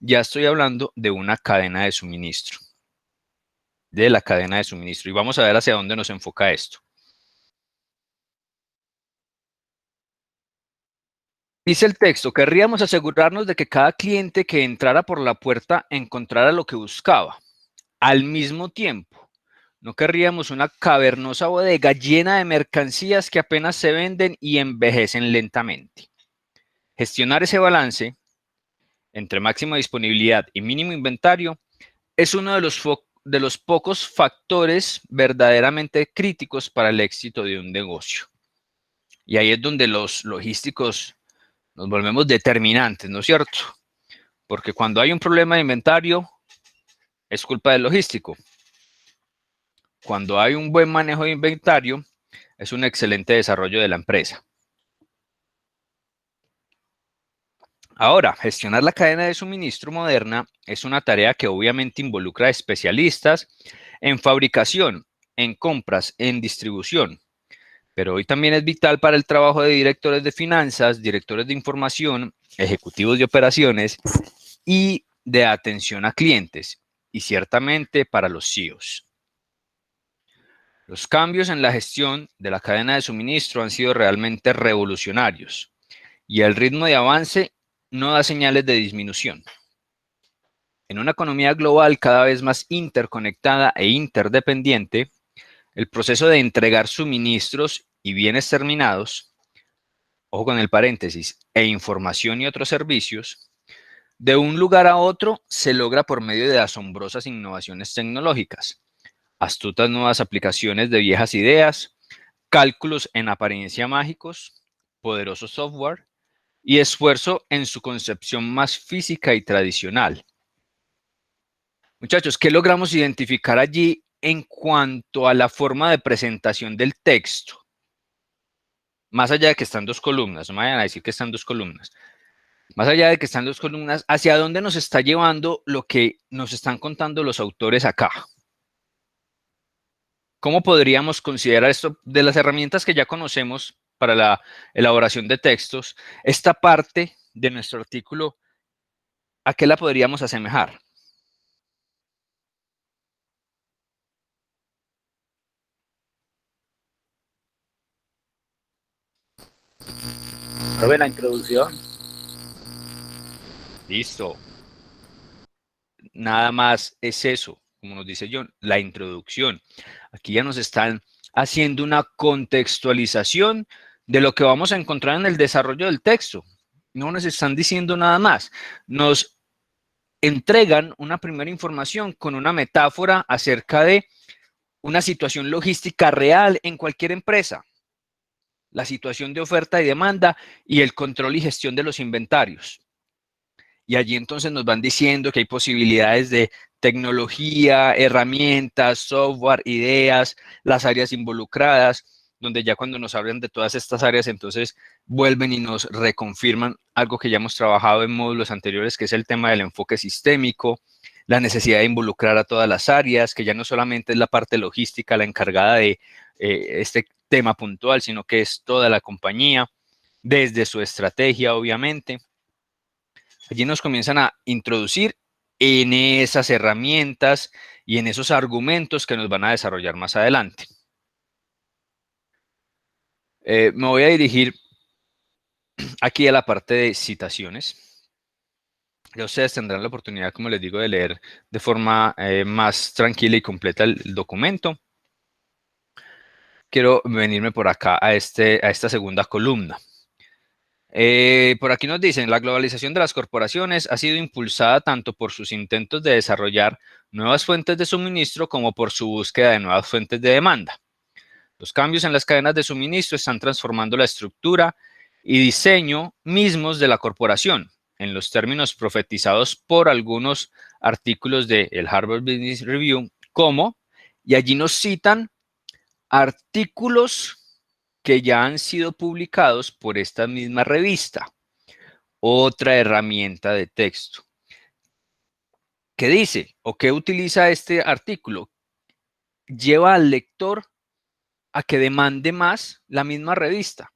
de una cadena de suministro. De la cadena de suministro. Y vamos a ver hacia dónde nos enfoca esto. Dice el texto, querríamos asegurarnos de que cada cliente que entrara por la puerta encontrara lo que buscaba. Al mismo tiempo, no querríamos una cavernosa bodega llena de mercancías que apenas se venden y envejecen lentamente. Gestionar ese balance entre máxima disponibilidad y mínimo inventario es uno de los pocos factores verdaderamente críticos para el éxito de un negocio. Y ahí es donde los logísticos nos volvemos determinantes, ¿no es cierto? Porque cuando hay un problema de inventario, es culpa del logístico. Cuando hay un buen manejo de inventario, es un excelente desarrollo de la empresa. Ahora, gestionar la cadena de suministro moderna es una tarea que obviamente involucra a especialistas en fabricación, en compras, en distribución. Pero hoy también es vital para el trabajo de directores de finanzas, directores de información, ejecutivos de operaciones y de atención a clientes, y ciertamente para los CEOs. Los cambios en la gestión de la cadena de suministro han sido realmente revolucionarios y el ritmo de avance no da señales de disminución. En una economía global cada vez más interconectada e interdependiente, el proceso de entregar suministros y bienes terminados, ojo con el paréntesis, e información y otros servicios, de un lugar a otro se logra por medio de asombrosas innovaciones tecnológicas, astutas nuevas aplicaciones de viejas ideas, cálculos en apariencia mágicos, poderoso software y esfuerzo en su concepción más física y tradicional. Muchachos, ¿qué logramos identificar allí en cuanto a la forma de presentación del texto? Más allá de que están dos columnas, no me vayan a decir que están dos columnas. Más allá de que están dos columnas, ¿hacia dónde nos está llevando lo que nos están contando los autores acá? ¿Cómo podríamos considerar esto de las herramientas que ya conocemos para la elaboración de textos? Esta parte de nuestro artículo, ¿a qué la podríamos asemejar? Profe, la introducción. Listo. Nada más es eso, como nos dice John, la introducción. Aquí ya nos están haciendo una contextualización de lo que vamos a encontrar en el desarrollo del texto. No nos están diciendo nada más. Nos entregan una primera información con una metáfora acerca de una situación logística real en cualquier empresa. La situación de oferta y demanda y el control y gestión de los inventarios. Y allí entonces nos van diciendo que hay posibilidades de tecnología, herramientas, software, ideas, las áreas involucradas, donde ya cuando nos hablan de todas estas áreas, entonces vuelven y nos reconfirman algo que ya hemos trabajado en módulos anteriores, que es el tema del enfoque sistémico, la necesidad de involucrar a todas las áreas, que ya no solamente es la parte logística la encargada de este tema puntual, sino que es toda la compañía, desde su estrategia, obviamente. Allí nos comienzan a introducir en esas herramientas y en esos argumentos que nos van a desarrollar más adelante. Me voy a dirigir aquí a la parte de citaciones. Ya ustedes tendrán la oportunidad, como les digo, de leer de forma más tranquila y completa el documento. Quiero venirme por acá a esta segunda columna. Por aquí nos dicen, la globalización de las corporaciones ha sido impulsada tanto por sus intentos de desarrollar nuevas fuentes de suministro como por su búsqueda de nuevas fuentes de demanda. Los cambios en las cadenas de suministro están transformando la estructura y diseño mismos de la corporación, en los términos profetizados por algunos artículos del Harvard Business Review, como, y allí nos citan artículos que ya han sido publicados por esta misma revista, otra herramienta de texto. ¿Qué dice o qué utiliza este artículo? Lleva al lector a que demande más la misma revista.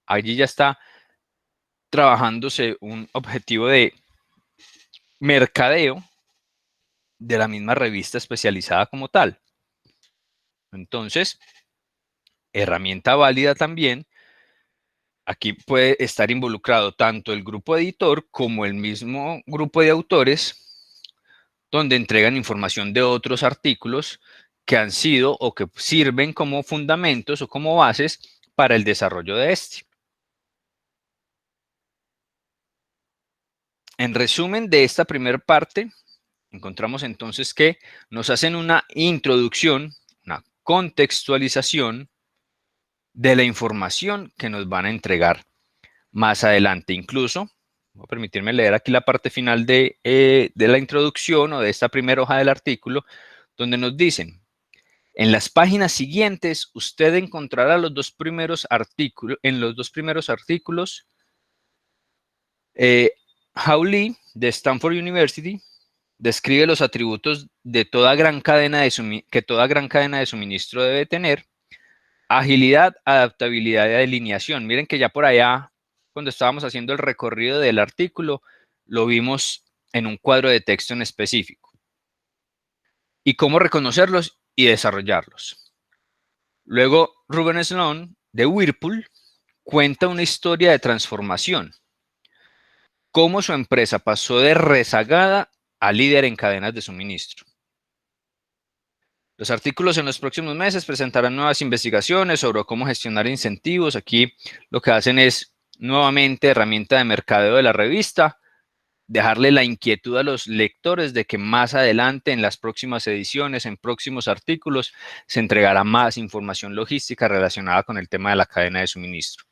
Allí ya está trabajándose un objetivo de mercadeo de la misma revista especializada como tal. Entonces, herramienta válida también. Aquí puede estar involucrado tanto el grupo editor como el mismo grupo de autores, donde entregan información de otros artículos que han sido o que sirven como fundamentos o como bases para el desarrollo de este. En resumen de esta primera parte, encontramos entonces que nos hacen una introducción, una contextualización de la información que nos van a entregar más adelante. Incluso, voy a permitirme leer aquí la parte final de la introducción o de esta primera hoja del artículo, donde nos dicen, en las páginas siguientes usted encontrará los dos primeros artículos, Hawley de Stanford University describe los atributos de toda gran cadena que toda gran cadena de suministro debe tener: agilidad, adaptabilidad y alineación. Miren que ya por allá, cuando estábamos haciendo el recorrido del artículo, lo vimos en un cuadro de texto en específico. Y cómo reconocerlos y desarrollarlos. Luego, Ruben Sloan, de Whirlpool, cuenta una historia de transformación. Cómo su empresa pasó de rezagada a líder en cadenas de suministro. Los artículos en los próximos meses presentarán nuevas investigaciones sobre cómo gestionar incentivos. Aquí lo que hacen es, nuevamente, herramienta de mercadeo de la revista, dejarle la inquietud a los lectores de que más adelante, en las próximas ediciones, en próximos artículos, se entregará más información logística relacionada con el tema de la cadena de suministro.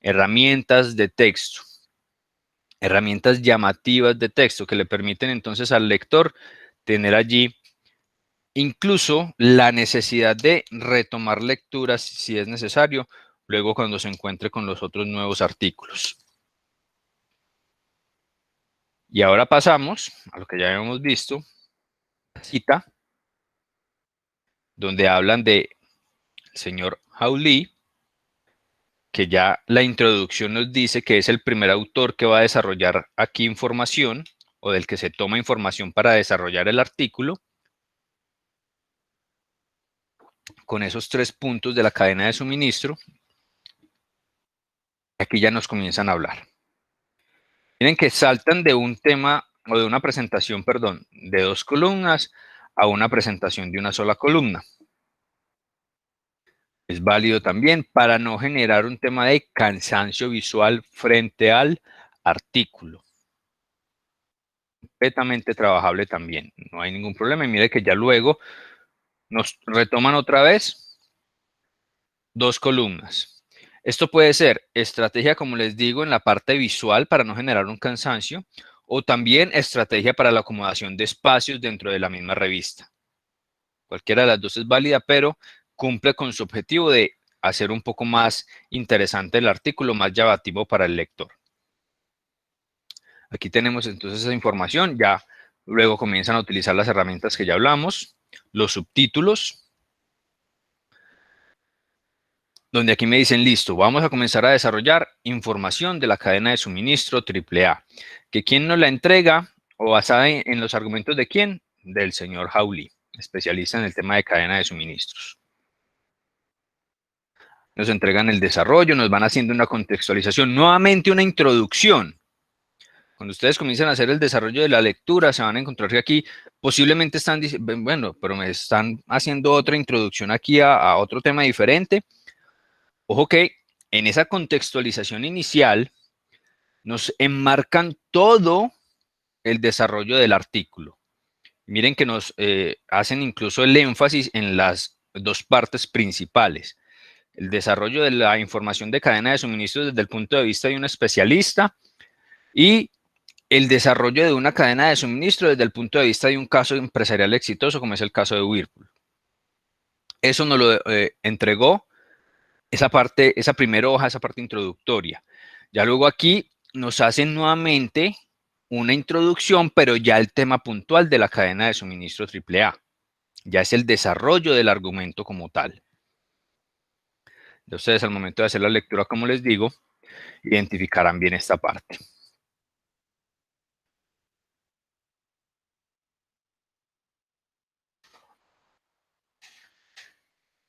Herramientas de texto. Herramientas llamativas de texto que le permiten entonces al lector tener allí incluso la necesidad de retomar lecturas si es necesario, luego cuando se encuentre con los otros nuevos artículos. Y ahora pasamos a lo que ya habíamos visto, cita, donde hablan de el señor Hawley, que ya la introducción nos dice que es el primer autor que va a desarrollar aquí información, o del que se toma información para desarrollar el artículo, con esos 3 puntos de la cadena de suministro. Aquí ya nos comienzan a hablar. Miren que saltan de un tema, o de una presentación, perdón, de 2 columnas a una presentación de una sola columna. Es válido también para no generar un tema de cansancio visual frente al artículo. Completamente trabajable también, no hay ningún problema. Y mire que ya luego nos retoman otra vez 2 columnas. Esto puede ser estrategia, como les digo, en la parte visual para no generar un cansancio, o también estrategia para la acomodación de espacios dentro de la misma revista. Cualquiera de las dos es válida, pero cumple con su objetivo de hacer un poco más interesante el artículo, más llamativo para el lector. Aquí tenemos entonces esa información. Ya luego comienzan a utilizar las herramientas que ya hablamos, los subtítulos, donde aquí me dicen, listo, vamos a comenzar a desarrollar información de la cadena de suministro AAA. ¿Que quién nos la entrega o basada en los argumentos de quién? Del señor Hawley, especialista en el tema de cadena de suministros. Nos entregan el desarrollo, nos van haciendo una contextualización, nuevamente una introducción. Cuando ustedes comienzan a hacer el desarrollo de la lectura, se van a encontrar que aquí posiblemente están diciendo, bueno, pero me están haciendo otra introducción aquí a otro tema diferente. Ojo que en esa contextualización inicial nos enmarcan todo el desarrollo del artículo. Miren que nos hacen incluso el énfasis en las 2 partes principales. El desarrollo de la información de cadena de suministro desde el punto de vista de un especialista y el desarrollo de una cadena de suministro desde el punto de vista de un caso empresarial exitoso, como es el caso de Whirlpool. Eso nos lo entregó esa parte, esa primera hoja, esa parte introductoria. Ya luego aquí nos hacen nuevamente una introducción, pero ya el tema puntual de la cadena de suministro AAA. Ya es el desarrollo del argumento como tal. De ustedes al momento de hacer la lectura, como les digo, identificarán bien esta parte.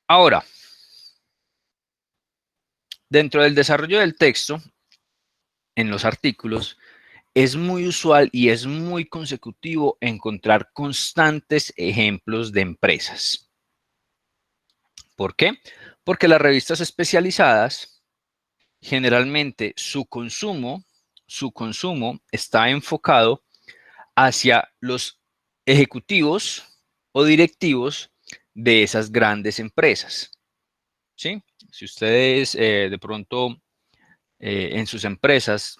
Ahora, dentro del desarrollo del texto, en los artículos, es muy usual y es muy consecutivo encontrar constantes ejemplos de empresas. ¿Por qué? Porque las revistas especializadas, generalmente su consumo está enfocado hacia los ejecutivos o directivos de esas grandes empresas. ¿Sí? Si ustedes de pronto en sus empresas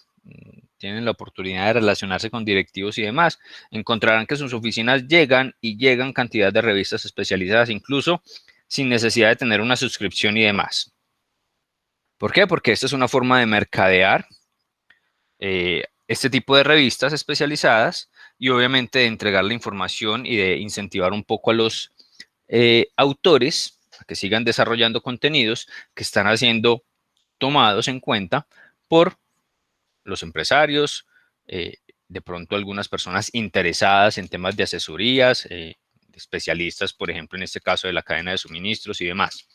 tienen la oportunidad de relacionarse con directivos y demás, encontrarán que sus oficinas llegan cantidad de revistas especializadas, incluso sin necesidad de tener una suscripción y demás. ¿Por qué? Porque esta es una forma de mercadear este tipo de revistas especializadas y obviamente de entregar la información y de incentivar un poco a los autores a que sigan desarrollando contenidos que están siendo tomados en cuenta por los empresarios, de pronto algunas personas interesadas en temas de asesorías, especialistas, por ejemplo, en este caso de la cadena de suministros y demás.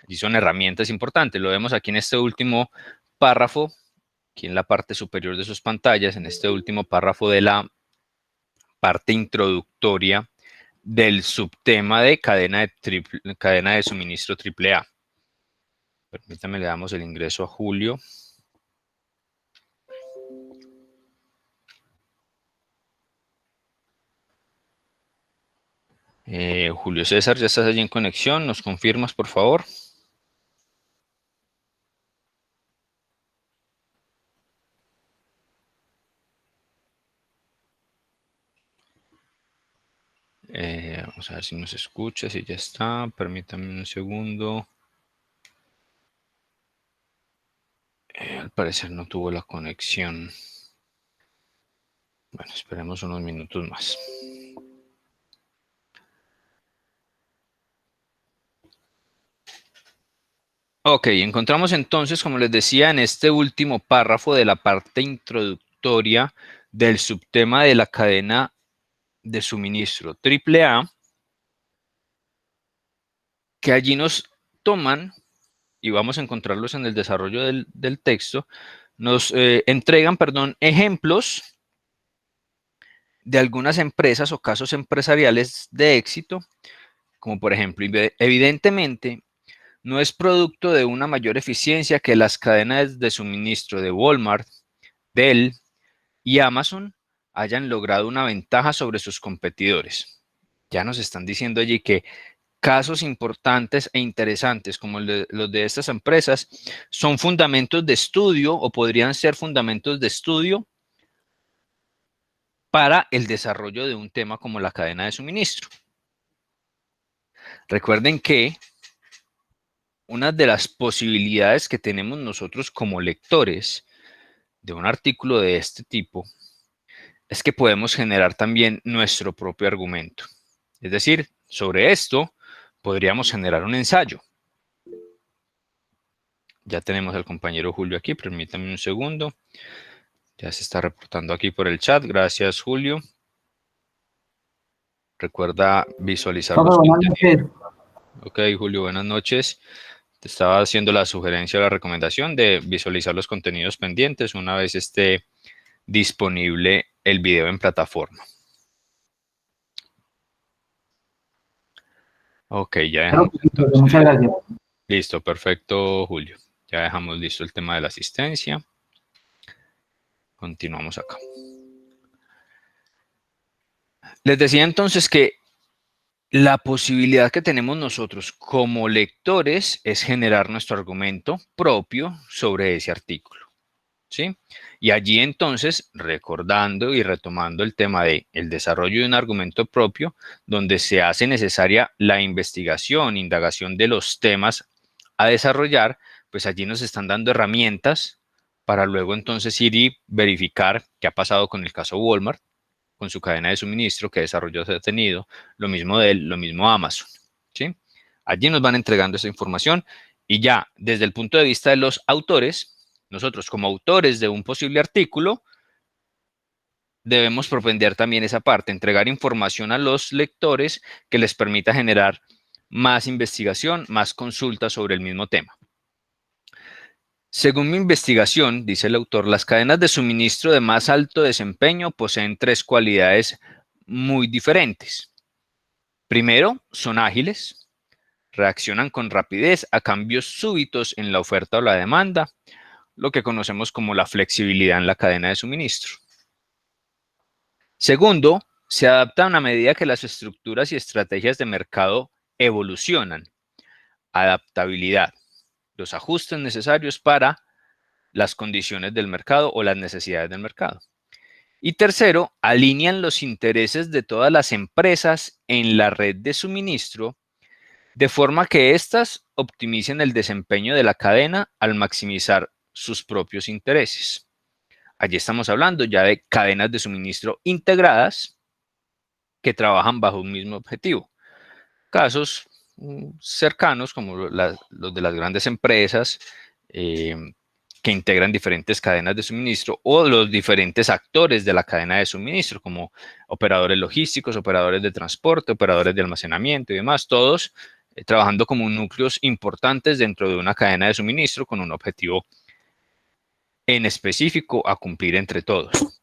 Y son herramientas importantes. Lo vemos aquí en este último párrafo, aquí en la parte superior de sus pantallas, en este último párrafo de la parte introductoria del subtema de cadena de suministro AAA. Permítanme, le damos el ingreso a Julio. Julio César, ya estás allí en conexión, ¿nos confirmas, por favor? Vamos a ver si nos escucha, si ya está. Permítame un segundo. Al parecer no tuvo la conexión. Bueno, esperemos unos minutos más. Ok, encontramos entonces, como les decía, en este último párrafo de la parte introductoria del subtema de la cadena de suministro AAA, que allí nos toman, y vamos a encontrarlos en el desarrollo del texto, nos entregan, ejemplos de algunas empresas o casos empresariales de éxito, como por ejemplo, evidentemente, no es producto de una mayor eficiencia que las cadenas de suministro de Walmart, Dell y Amazon hayan logrado una ventaja sobre sus competidores. Ya nos están diciendo allí que casos importantes e interesantes como los de estas empresas son fundamentos de estudio o podrían ser fundamentos de estudio para el desarrollo de un tema como la cadena de suministro. Recuerden que una de las posibilidades que tenemos nosotros como lectores de un artículo de este tipo es que podemos generar también nuestro propio argumento. Es decir, sobre esto podríamos generar un ensayo. Ya tenemos al compañero Julio aquí, permítame un segundo. Ya se está reportando aquí por el chat. Gracias, Julio. Recuerda visualizar los contenidos. Ok, Julio, buenas noches. Te estaba haciendo la sugerencia o la recomendación de visualizar los contenidos pendientes una vez esté disponible el video en plataforma. Ok, ya dejamos. Muchas gracias. Listo, perfecto, Julio. Ya dejamos listo el tema de la asistencia. Continuamos acá. Les decía entonces que la posibilidad que tenemos nosotros como lectores es generar nuestro argumento propio sobre ese artículo, ¿sí? Y allí entonces, recordando y retomando el tema de el desarrollo de un argumento propio, donde se hace necesaria la investigación, indagación de los temas a desarrollar, pues allí nos están dando herramientas para luego entonces ir y verificar qué ha pasado con el caso Walmart, con su cadena de suministro, qué desarrollo se ha tenido, lo mismo Dell, lo mismo Amazon, ¿sí? Allí nos van entregando esa información y ya desde el punto de vista de los autores, nosotros como autores de un posible artículo, debemos propender también esa parte, entregar información a los lectores que les permita generar más investigación, más consultas sobre el mismo tema. Según mi investigación, dice el autor, las cadenas de suministro de más alto desempeño poseen 3 cualidades muy diferentes. Primero, son ágiles, reaccionan con rapidez a cambios súbitos en la oferta o la demanda, lo que conocemos como la flexibilidad en la cadena de suministro. Segundo, se adaptan a medida que las estructuras y estrategias de mercado evolucionan. Adaptabilidad, los ajustes necesarios para las condiciones del mercado o las necesidades del mercado. Y tercero, alinean los intereses de todas las empresas en la red de suministro de forma que éstas optimicen el desempeño de la cadena al maximizar sus propios intereses. Allí estamos hablando ya de cadenas de suministro integradas que trabajan bajo un mismo objetivo. Casos cercanos como los de las grandes empresas que integran diferentes cadenas de suministro o los diferentes actores de la cadena de suministro como operadores logísticos, operadores de transporte, operadores de almacenamiento y demás, todos trabajando como núcleos importantes dentro de una cadena de suministro con un objetivo en específico a cumplir entre todos.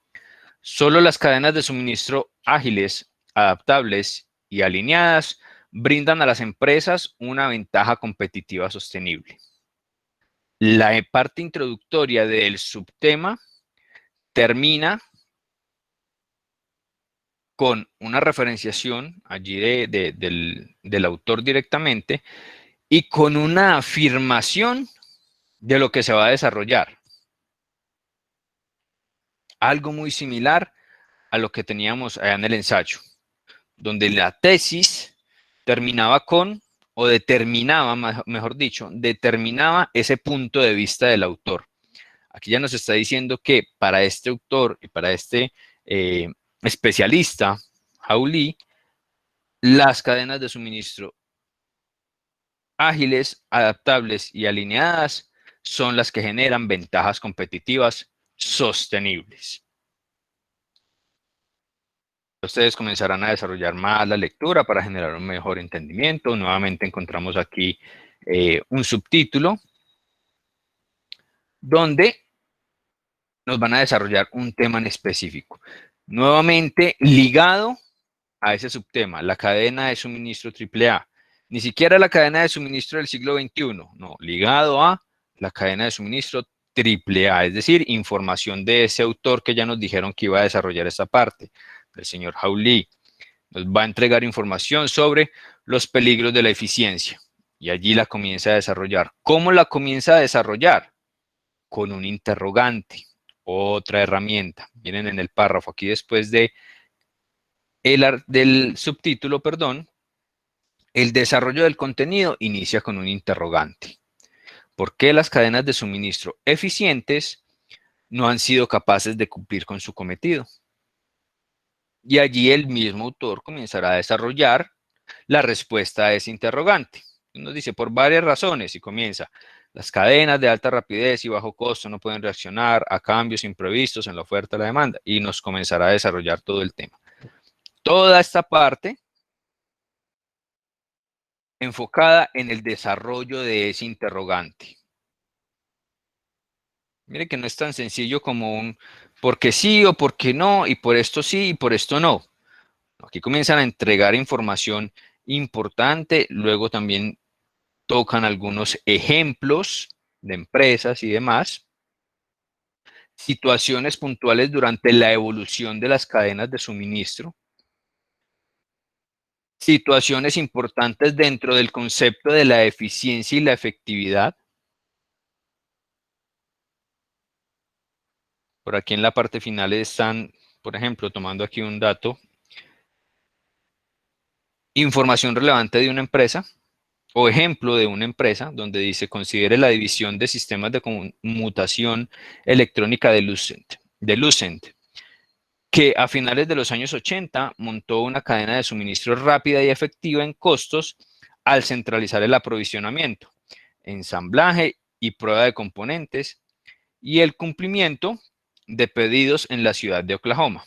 Solo las cadenas de suministro ágiles, adaptables y alineadas brindan a las empresas una ventaja competitiva sostenible. La parte introductoria del subtema termina con una referenciación allí del autor directamente y con una afirmación de lo que se va a desarrollar. Algo muy similar a lo que teníamos allá en el ensayo, donde la tesis terminaba con, o determinaba, mejor dicho, determinaba ese punto de vista del autor. Aquí ya nos está diciendo que para este autor y para este especialista, Hao-Li, las cadenas de suministro ágiles, adaptables y alineadas son las que generan ventajas competitivas sostenibles. Ustedes comenzarán a desarrollar más la lectura para generar un mejor entendimiento. Nuevamente encontramos aquí un subtítulo donde nos van a desarrollar un tema en específico. Nuevamente ligado a ese subtema, la cadena de suministro AAA. Ni siquiera la cadena de suministro del siglo XXI, no, ligado a la cadena de suministro AAA, es decir, información de ese autor que ya nos dijeron que iba a desarrollar esta parte, del señor Hao-Li. Nos va a entregar información sobre los peligros de la eficiencia y allí la comienza a desarrollar. ¿Cómo la comienza a desarrollar? Con un interrogante, otra herramienta. Miren en el párrafo aquí después del subtítulo, perdón, el desarrollo del contenido inicia con un interrogante. ¿Por qué las cadenas de suministro eficientes no han sido capaces de cumplir con su cometido? Y allí el mismo autor comenzará a desarrollar la respuesta a ese interrogante. Nos dice, por varias razones, y comienza, las cadenas de alta rapidez y bajo costo no pueden reaccionar a cambios imprevistos en la oferta y la demanda, y nos comenzará a desarrollar todo el tema. Toda esta parte enfocada en el desarrollo de ese interrogante. Mire que no es tan sencillo como un porque sí o porque no, y por esto sí y por esto no. Aquí comienzan a entregar información importante, luego también tocan algunos ejemplos de empresas y demás, situaciones puntuales durante la evolución de las cadenas de suministro, situaciones importantes dentro del concepto de la eficiencia y la efectividad. Por aquí en la parte final están, por ejemplo, tomando aquí un dato, información relevante de una empresa o ejemplo de una empresa donde dice considere la división de sistemas de conmutación electrónica de Lucent, que a finales de los años 80 montó una cadena de suministro rápida y efectiva en costos al centralizar el aprovisionamiento, ensamblaje y prueba de componentes y el cumplimiento de pedidos en la ciudad de Oklahoma.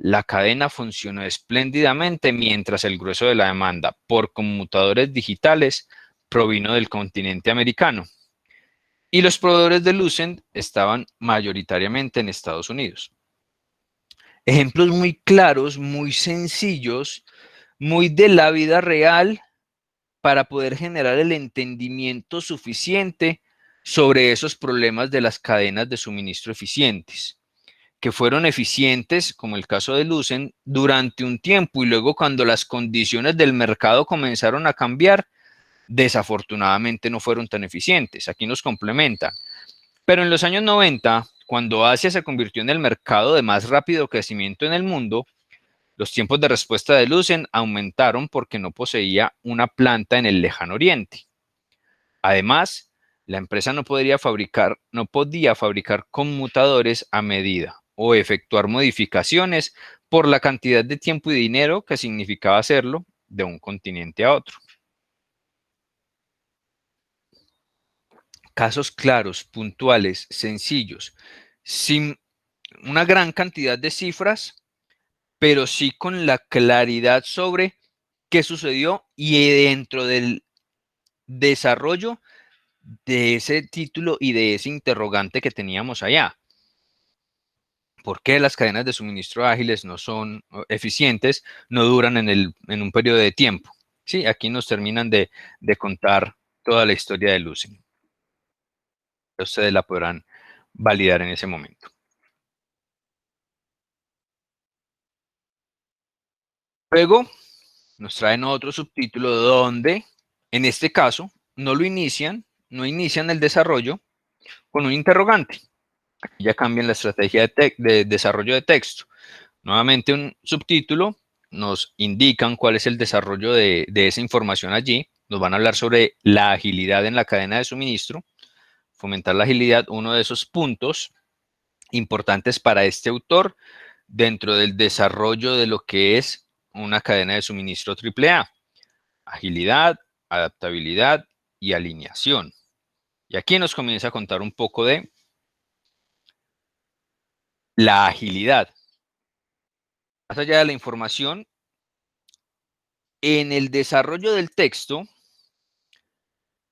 La cadena funcionó espléndidamente mientras el grueso de la demanda por conmutadores digitales provino del continente americano y los proveedores de Lucent estaban mayoritariamente en Estados Unidos. Ejemplos muy claros, muy sencillos, muy de la vida real para poder generar el entendimiento suficiente sobre esos problemas de las cadenas de suministro eficientes, que fueron eficientes, como el caso de Lucent, durante un tiempo y luego cuando las condiciones del mercado comenzaron a cambiar, desafortunadamente no fueron tan eficientes. Aquí nos complementan. Pero en los años 90, cuando Asia se convirtió en el mercado de más rápido crecimiento en el mundo, los tiempos de respuesta de Lucent aumentaron porque no poseía una planta en el lejano oriente. Además, la empresa no podía fabricar conmutadores a medida o efectuar modificaciones por la cantidad de tiempo y dinero que significaba hacerlo de un continente a otro. Casos claros, puntuales, sencillos, sin una gran cantidad de cifras, pero sí con la claridad sobre qué sucedió y dentro del desarrollo de ese título y de ese interrogante que teníamos allá. ¿Por qué las cadenas de suministro ágiles no son eficientes, no duran en un periodo de tiempo? Sí, aquí nos terminan de contar toda la historia de Lucent. Ustedes la podrán validar en ese momento. Luego nos traen otro subtítulo donde, en este caso, no inician el desarrollo con un interrogante. Aquí ya cambian la estrategia de desarrollo de texto. Nuevamente un subtítulo, nos indican cuál es el desarrollo de esa información allí. Nos van a hablar sobre la agilidad en la cadena de suministro. Fomentar la agilidad, uno de esos puntos importantes para este autor dentro del desarrollo de lo que es una cadena de suministro AAA. Agilidad, adaptabilidad y alineación. Y aquí nos comienza a contar un poco de la agilidad. Más allá de la información, en el desarrollo del texto,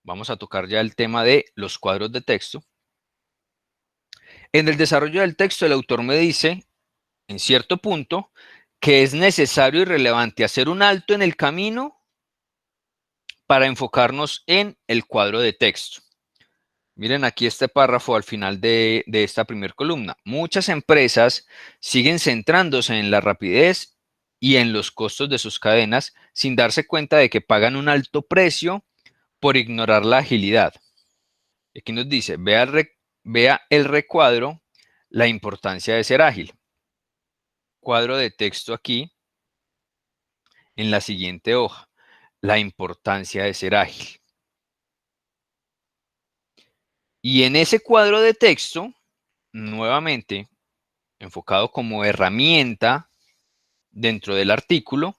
vamos a tocar ya el tema de los cuadros de texto. En el desarrollo del texto, el autor me dice, en cierto punto, que es necesario y relevante hacer un alto en el camino para enfocarnos en el cuadro de texto. Miren aquí este párrafo al final de esta primera columna. Muchas empresas siguen centrándose en la rapidez y en los costos de sus cadenas sin darse cuenta de que pagan un alto precio por ignorar la agilidad. Aquí nos dice, vea el recuadro, la importancia de ser ágil. Cuadro de texto aquí en la siguiente hoja, la importancia de ser ágil. Y en ese cuadro de texto, nuevamente, enfocado como herramienta dentro del artículo,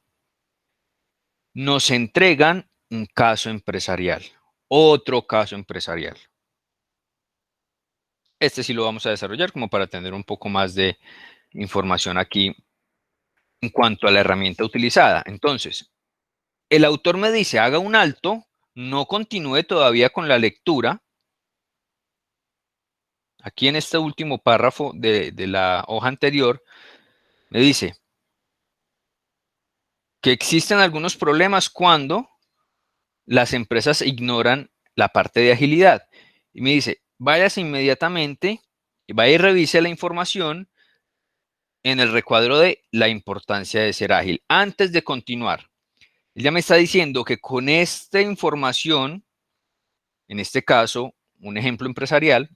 nos entregan un caso empresarial, otro caso empresarial. Este sí lo vamos a desarrollar como para tener un poco más de información aquí en cuanto a la herramienta utilizada. Entonces, el autor me dice, haga un alto, no continúe todavía con la lectura. Aquí en este último párrafo de la hoja anterior, me dice que existen algunos problemas cuando las empresas ignoran la parte de agilidad. Y me dice, váyase inmediatamente y vaya y revise la información en el recuadro de la importancia de ser ágil. Antes de continuar, él ya me está diciendo que con esta información, en este caso, un ejemplo empresarial,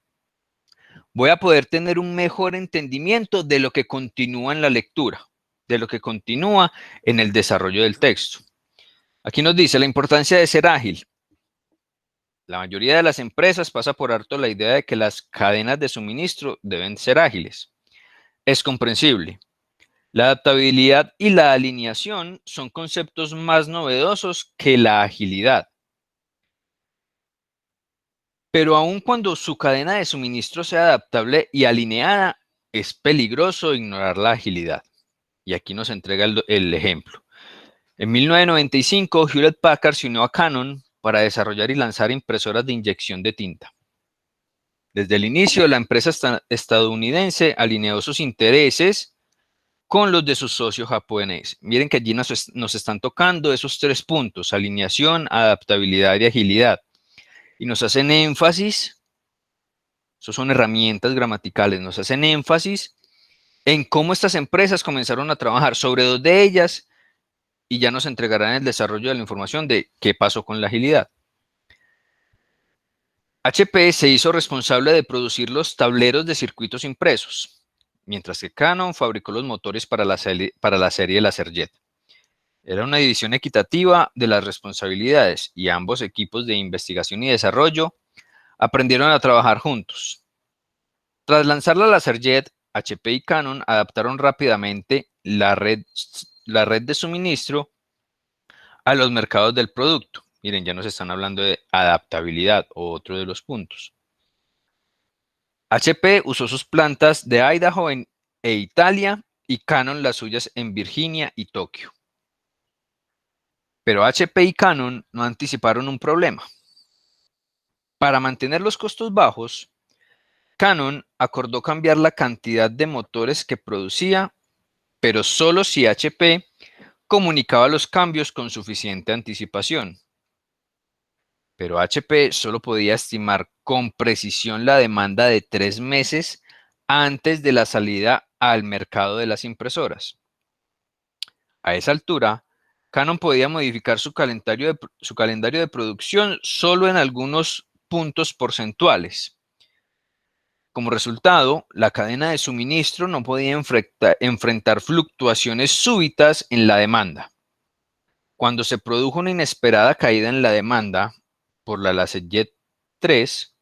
voy a poder tener un mejor entendimiento de lo que continúa en la lectura, de lo que continúa en el desarrollo del texto. Aquí nos dice la importancia de ser ágil. La mayoría de las empresas pasa por alto la idea de que las cadenas de suministro deben ser ágiles. Es comprensible. La adaptabilidad y la alineación son conceptos más novedosos que la agilidad. Pero aun cuando su cadena de suministro sea adaptable y alineada, es peligroso ignorar la agilidad. Y aquí nos entrega el ejemplo. En 1995, Hewlett Packard se unió a Canon para desarrollar y lanzar impresoras de inyección de tinta. Desde el inicio, la empresa estadounidense alineó sus intereses con los de sus socios japoneses. Miren que allí nos están tocando esos 3 puntos: alineación, adaptabilidad y agilidad. Y nos hacen énfasis, eso son herramientas gramaticales, nos hacen énfasis en cómo estas empresas comenzaron a trabajar sobre 2 de ellas y ya nos entregarán el desarrollo de la información de qué pasó con la agilidad. HP se hizo responsable de producir los tableros de circuitos impresos, mientras que Canon fabricó los motores para la serie LaserJet. Era una división equitativa de las responsabilidades y ambos equipos de investigación y desarrollo aprendieron a trabajar juntos. Tras lanzar la LaserJet, HP y Canon adaptaron rápidamente la red de suministro a los mercados del producto. Miren, ya nos están hablando de adaptabilidad, otro de los puntos. HP usó sus plantas de Idaho e Italia y Canon las suyas en Virginia y Tokio. Pero HP y Canon no anticiparon un problema. Para mantener los costos bajos, Canon acordó cambiar la cantidad de motores que producía, pero solo si HP comunicaba los cambios con suficiente anticipación. Pero HP solo podía estimar con precisión la demanda de 3 meses antes de la salida al mercado de las impresoras. A esa altura, Canon podía modificar su calendario de producción solo en algunos puntos porcentuales. Como resultado, la cadena de suministro no podía enfrentar fluctuaciones súbitas en la demanda. Cuando se produjo una inesperada caída en la demanda por la LaserJet 3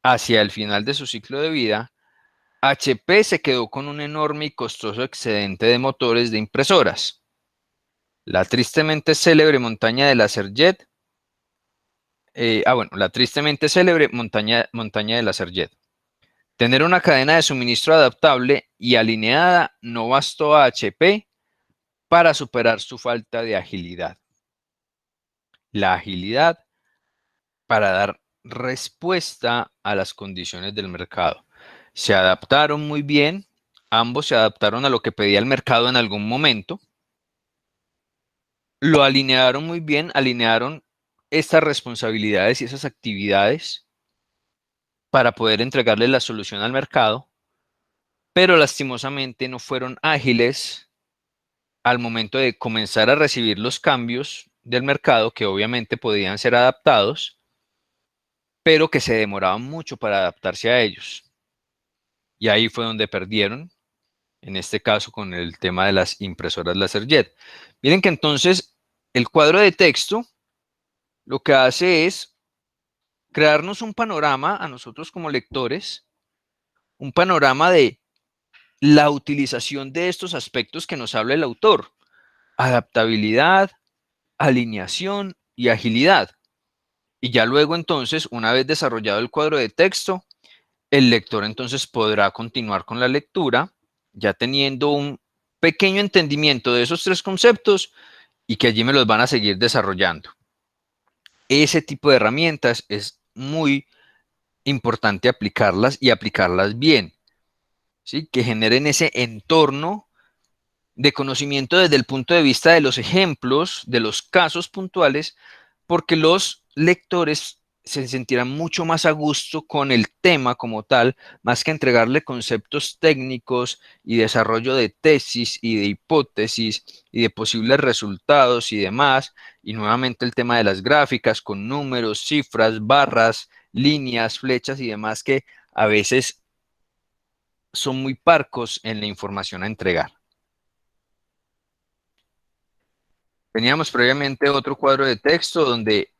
hacia el final de su ciclo de vida, HP se quedó con un enorme y costoso excedente de motores de impresoras. La tristemente célebre montaña de LaserJet. La tristemente célebre montaña de LaserJet. Tener una cadena de suministro adaptable y alineada no bastó a HP para superar su falta de agilidad. La agilidad para dar respuesta a las condiciones del mercado. Se adaptaron muy bien, ambos se adaptaron a lo que pedía el mercado en algún momento. Lo alinearon muy bien, alinearon estas responsabilidades y esas actividades para poder entregarle la solución al mercado, pero lastimosamente no fueron ágiles al momento de comenzar a recibir los cambios del mercado, que obviamente podían ser adaptados, pero que se demoraban mucho para adaptarse a ellos. Y ahí fue donde perdieron, en este caso con el tema de las impresoras LaserJet. Miren que entonces el cuadro de texto lo que hace es crearnos un panorama a nosotros como lectores, un panorama de la utilización de estos aspectos que nos habla el autor: adaptabilidad, alineación y agilidad. Y ya luego entonces, una vez desarrollado el cuadro de texto, el lector entonces podrá continuar con la lectura, ya teniendo un pequeño entendimiento de esos 3 conceptos y que allí me los van a seguir desarrollando. Ese tipo de herramientas es muy importante aplicarlas y aplicarlas bien, ¿sí? Que generen ese entorno de conocimiento desde el punto de vista de los ejemplos, de los casos puntuales, porque los lectores se sentirán mucho más a gusto con el tema como tal, más que entregarle conceptos técnicos y desarrollo de tesis y de hipótesis y de posibles resultados y demás. Y nuevamente el tema de las gráficas con números, cifras, barras, líneas, flechas y demás, que a veces son muy parcos en la información a entregar. Teníamos previamente otro cuadro de texto donde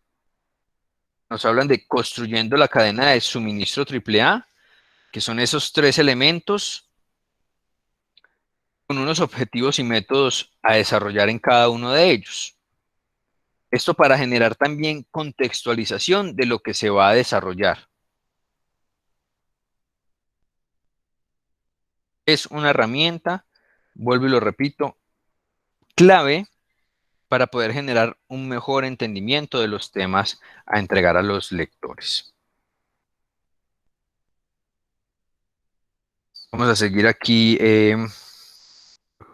nos hablan de construyendo la cadena de suministro AAA, que son esos 3 elementos con unos objetivos y métodos a desarrollar en cada uno de ellos. Esto para generar también contextualización de lo que se va a desarrollar. Es una herramienta, vuelvo y lo repito, clave para poder generar un mejor entendimiento de los temas a entregar a los lectores. Vamos a seguir aquí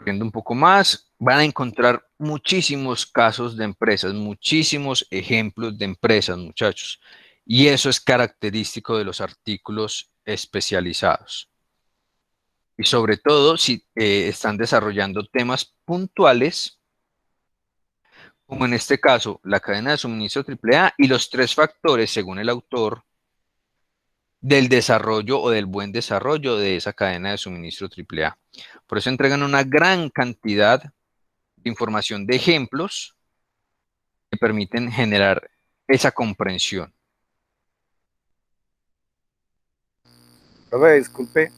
viendo un poco más. Van a encontrar muchísimos casos de empresas, muchísimos ejemplos de empresas, muchachos. Y eso es característico de los artículos especializados. Y sobre todo si están desarrollando temas puntuales, como en este caso, la cadena de suministro AAA y los 3 factores, según el autor, del desarrollo o del buen desarrollo de esa cadena de suministro AAA. Por eso entregan una gran cantidad de información de ejemplos que permiten generar esa comprensión. Profe, disculpe,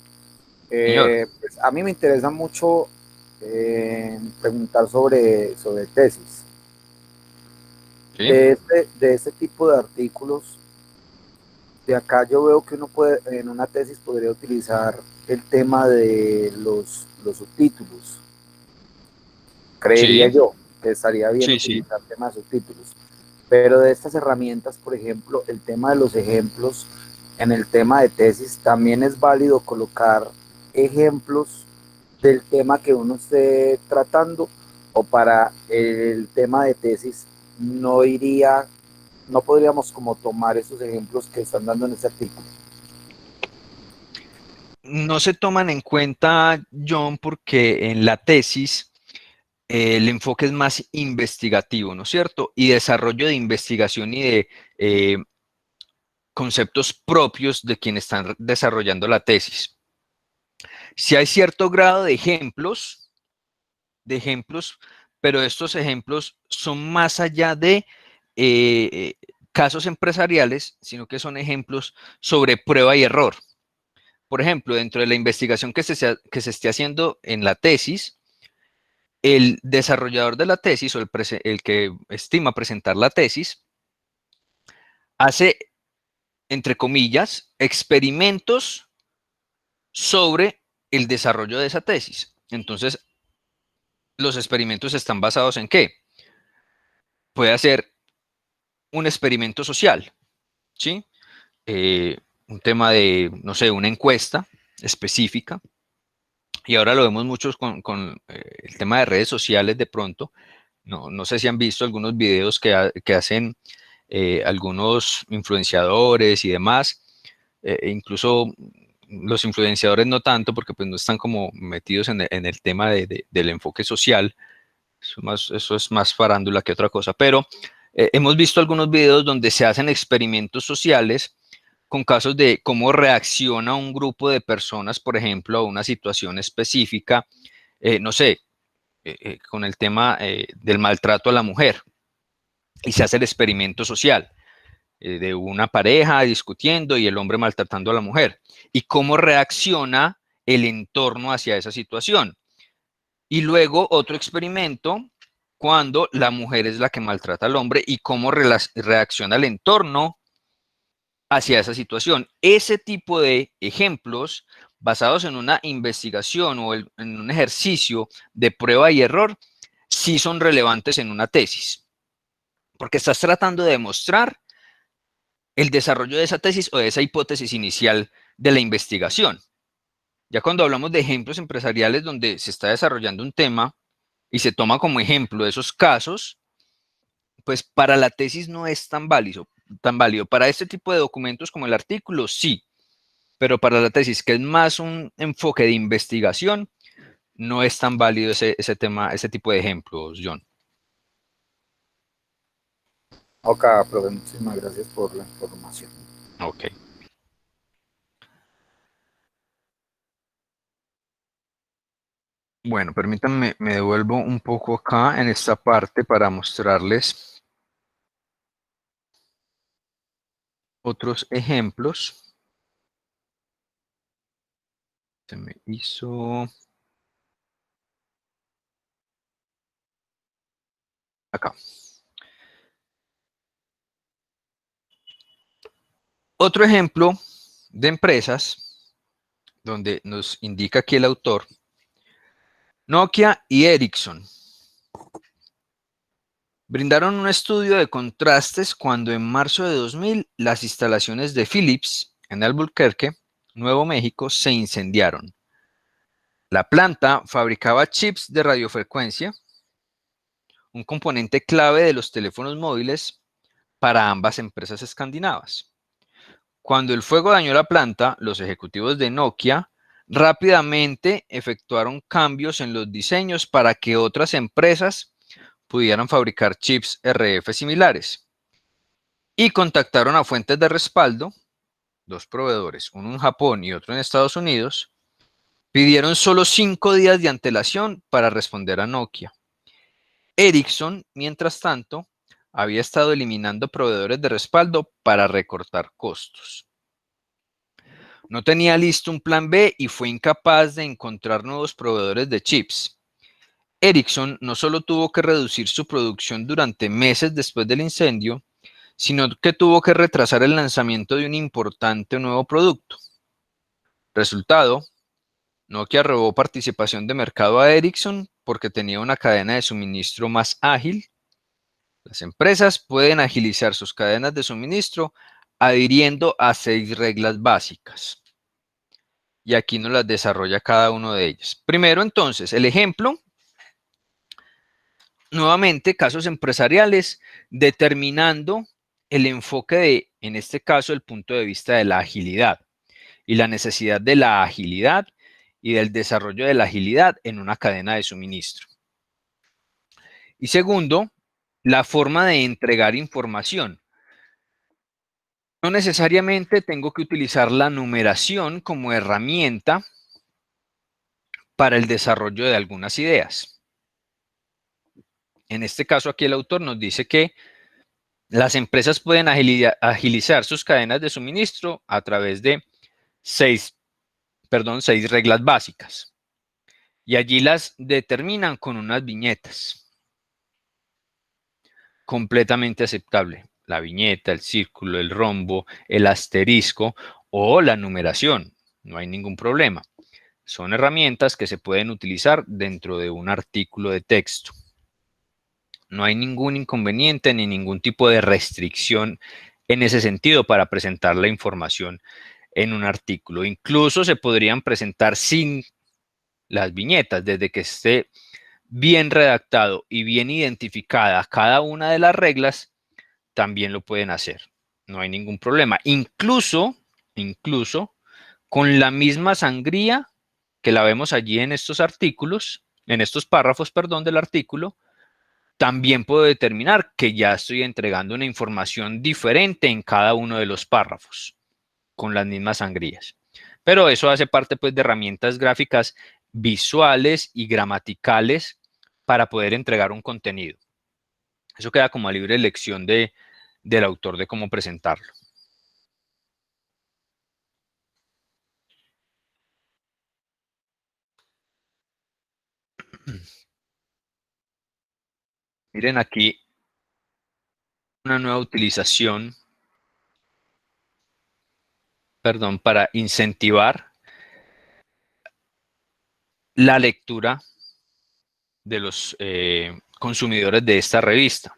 Señor. pues a mí me interesa mucho preguntar sobre tesis. ¿Sí? De este tipo de artículos, de acá yo veo que uno puede, en una tesis podría utilizar el tema de los subtítulos. Creería Sí, yo que estaría bien sí, sí. utilizar temas de subtítulos. Pero de estas herramientas, por ejemplo, el tema de los ejemplos, en el tema de tesis también es válido colocar ejemplos del tema que uno esté tratando, o para el tema de tesis no iría, no podríamos como tomar esos ejemplos que están dando en este artículo. No se toman en cuenta, John, porque en la tesis el enfoque es más investigativo, ¿no es cierto? Y desarrollo de investigación y de conceptos propios de quienes están desarrollando la tesis. Si hay cierto grado de ejemplos, pero estos ejemplos son más allá de casos empresariales, sino que son ejemplos sobre prueba y error. Por ejemplo, dentro de la investigación que se esté haciendo en la tesis, el desarrollador de la tesis o el que estima presentar la tesis hace, entre comillas, experimentos sobre el desarrollo de esa tesis. Entonces, los experimentos están basados en ¿qué? Puede hacer un experimento social, ¿sí? Un tema de, no sé, una encuesta específica, y ahora lo vemos muchos con el tema de redes sociales de pronto. No sé si han visto algunos videos que hacen algunos influenciadores y demás, incluso los influenciadores no tanto, porque pues no están como metidos en el tema del enfoque social. Eso es más farándula que otra cosa, pero hemos visto algunos videos donde se hacen experimentos sociales con casos de cómo reacciona un grupo de personas, por ejemplo, a una situación específica, no sé, con el tema del maltrato a la mujer, y se hace el experimento social de una pareja discutiendo y el hombre maltratando a la mujer, y cómo reacciona el entorno hacia esa situación. Y luego otro experimento cuando la mujer es la que maltrata al hombre y cómo reacciona el entorno hacia esa situación. Ese tipo de ejemplos basados en una investigación o en un ejercicio de prueba y error sí son relevantes en una tesis, porque estás tratando de demostrar el desarrollo de esa tesis o de esa hipótesis inicial de la investigación. Ya cuando hablamos de ejemplos empresariales donde se está desarrollando un tema y se toma como ejemplo esos casos, pues para la tesis no es tan válido. Para este tipo de documentos como el artículo, sí, pero para la tesis, que es más un enfoque de investigación, no es tan válido ese tema, ese tipo de ejemplos, John. Ok, profe, muchísimas gracias por la información. Ok. Bueno, permítanme, me devuelvo un poco acá en esta parte para mostrarles otros ejemplos. Se me hizo acá. Otro ejemplo de empresas donde nos indica aquí el autor, Nokia y Ericsson brindaron un estudio de contrastes cuando en marzo de 2000 las instalaciones de Philips en Albuquerque, Nuevo México, se incendiaron. La planta fabricaba chips de radiofrecuencia, un componente clave de los teléfonos móviles para ambas empresas escandinavas. Cuando el fuego dañó la planta, los ejecutivos de Nokia rápidamente efectuaron cambios en los diseños para que otras empresas pudieran fabricar chips RF similares y contactaron a fuentes de respaldo, dos proveedores, uno en Japón y otro en Estados Unidos, pidieron solo 5 días de antelación para responder a Nokia. Ericsson, mientras tanto, había estado eliminando proveedores de respaldo para recortar costos. No tenía listo un plan B y fue incapaz de encontrar nuevos proveedores de chips. Ericsson no solo tuvo que reducir su producción durante meses después del incendio, sino que tuvo que retrasar el lanzamiento de un importante nuevo producto. Resultado, Nokia robó participación de mercado a Ericsson porque tenía una cadena de suministro más ágil. Las empresas pueden agilizar sus cadenas de suministro adhiriendo a 6 reglas básicas. Y aquí nos las desarrolla cada uno de ellas. Primero, entonces, el ejemplo. Nuevamente, casos empresariales determinando el enfoque de, en este caso, el punto de vista de la agilidad y la necesidad de la agilidad y del desarrollo de la agilidad en una cadena de suministro. Y segundo, la forma de entregar información. No necesariamente tengo que utilizar la numeración como herramienta para el desarrollo de algunas ideas. En este caso aquí el autor nos dice que las empresas pueden agilizar sus cadenas de suministro a través de 6 reglas básicas. Y allí las determinan con unas viñetas. Completamente aceptable. La viñeta, el círculo, el rombo, el asterisco o la numeración. No hay ningún problema. Son herramientas que se pueden utilizar dentro de un artículo de texto. No hay ningún inconveniente ni ningún tipo de restricción en ese sentido para presentar la información en un artículo. Incluso se podrían presentar sin las viñetas, desde que esté bien redactado y bien identificada cada una de las reglas, también lo pueden hacer. No hay ningún problema. Incluso con la misma sangría que la vemos allí en estos artículos, en estos párrafos, perdón, del artículo, también puedo determinar que ya estoy entregando una información diferente en cada uno de los párrafos, con las mismas sangrías. Pero eso hace parte pues de herramientas gráficas visuales y gramaticales para poder entregar un contenido. Eso queda como a libre elección del autor de cómo presentarlo. Miren aquí una nueva utilización, perdón, para incentivar la lectura de los consumidores de esta revista.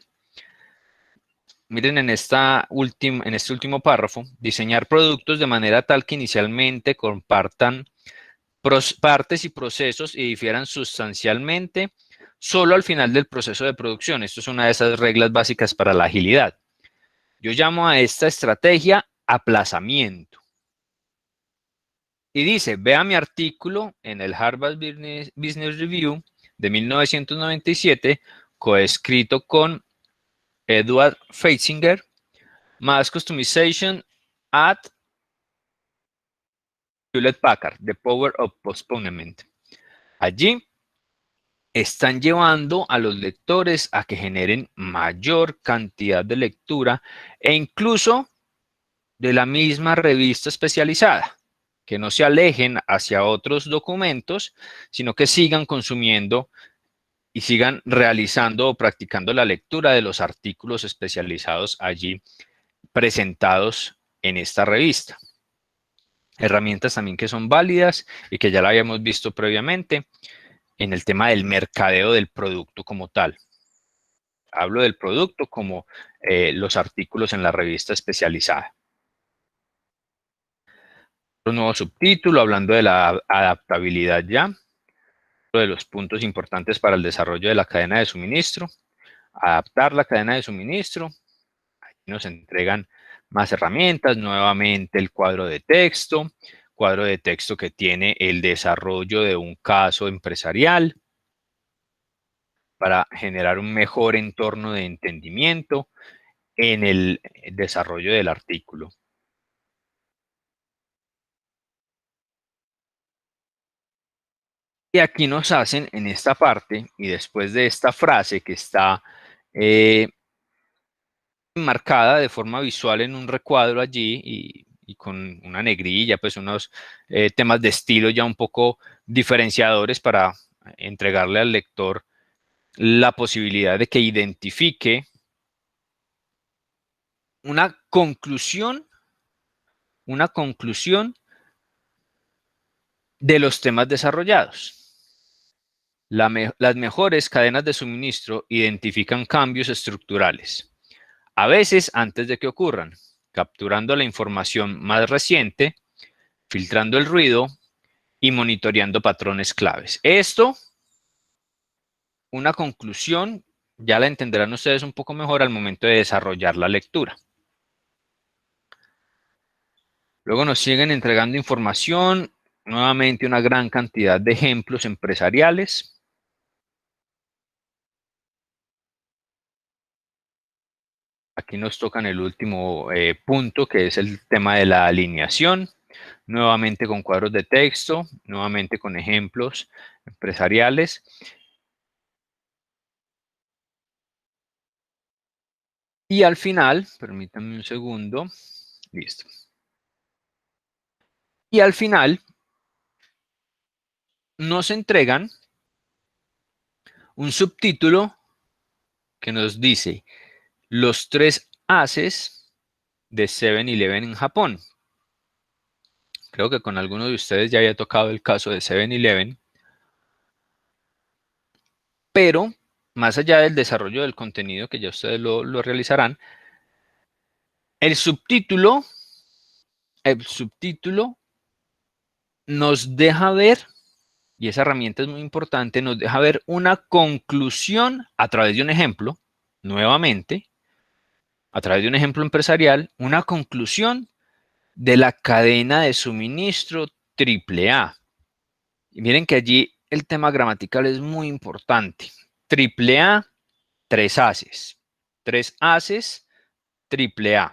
Miren en este último párrafo, diseñar productos de manera tal que inicialmente compartan partes y procesos y difieran sustancialmente solo al final del proceso de producción. Esto es una de esas reglas básicas para la agilidad. Yo llamo a esta estrategia aplazamiento. Y dice, vea mi artículo en el Harvard Business Review de 1997, coescrito con Edward Feitzinger, Mass Customization at Hewlett Packard, The Power of Postponement. Allí están llevando a los lectores a que generen mayor cantidad de lectura e incluso de la misma revista especializada, que no se alejen hacia otros documentos, sino que sigan consumiendo y sigan realizando o practicando la lectura de los artículos especializados allí presentados en esta revista. Herramientas también que son válidas y que ya la habíamos visto previamente en el tema del mercadeo del producto como tal. Hablo del producto como los artículos en la revista especializada. Un nuevo subtítulo hablando de la adaptabilidad ya, uno de los puntos importantes para el desarrollo de la cadena de suministro, adaptar la cadena de suministro. Aquí nos entregan más herramientas, nuevamente el cuadro de texto que tiene el desarrollo de un caso empresarial para generar un mejor entorno de entendimiento en el desarrollo del artículo. Y aquí nos hacen en esta parte, y después de esta frase que está marcada de forma visual en un recuadro allí y con una negrilla, pues unos temas de estilo ya un poco diferenciadores para entregarle al lector la posibilidad de que identifique una conclusión de los temas desarrollados. Las mejores cadenas de suministro identifican cambios estructurales, a veces antes de que ocurran, capturando la información más reciente, filtrando el ruido y monitoreando patrones claves. Esto, una conclusión, ya la entenderán ustedes un poco mejor al momento de desarrollar la lectura. Luego nos siguen entregando información, nuevamente una gran cantidad de ejemplos empresariales. Aquí nos tocan el último punto, que es el tema de la alineación. Nuevamente con cuadros de texto, nuevamente con ejemplos empresariales. Y al final, permítanme un segundo, listo. Y al final nos entregan un subtítulo que nos dice los 3 ases de 7-Eleven en Japón. Creo que con alguno de ustedes ya había tocado el caso de 7-Eleven. Pero, más allá del desarrollo del contenido, que ya ustedes lo realizarán, el subtítulo nos deja ver, y esa herramienta es muy importante, nos deja ver una conclusión a través de un ejemplo, nuevamente, a través de un ejemplo empresarial, una conclusión de la cadena de suministro AAA. Y miren que allí el tema gramatical es muy importante. AAA, 3 ases. 3 ases, AAA.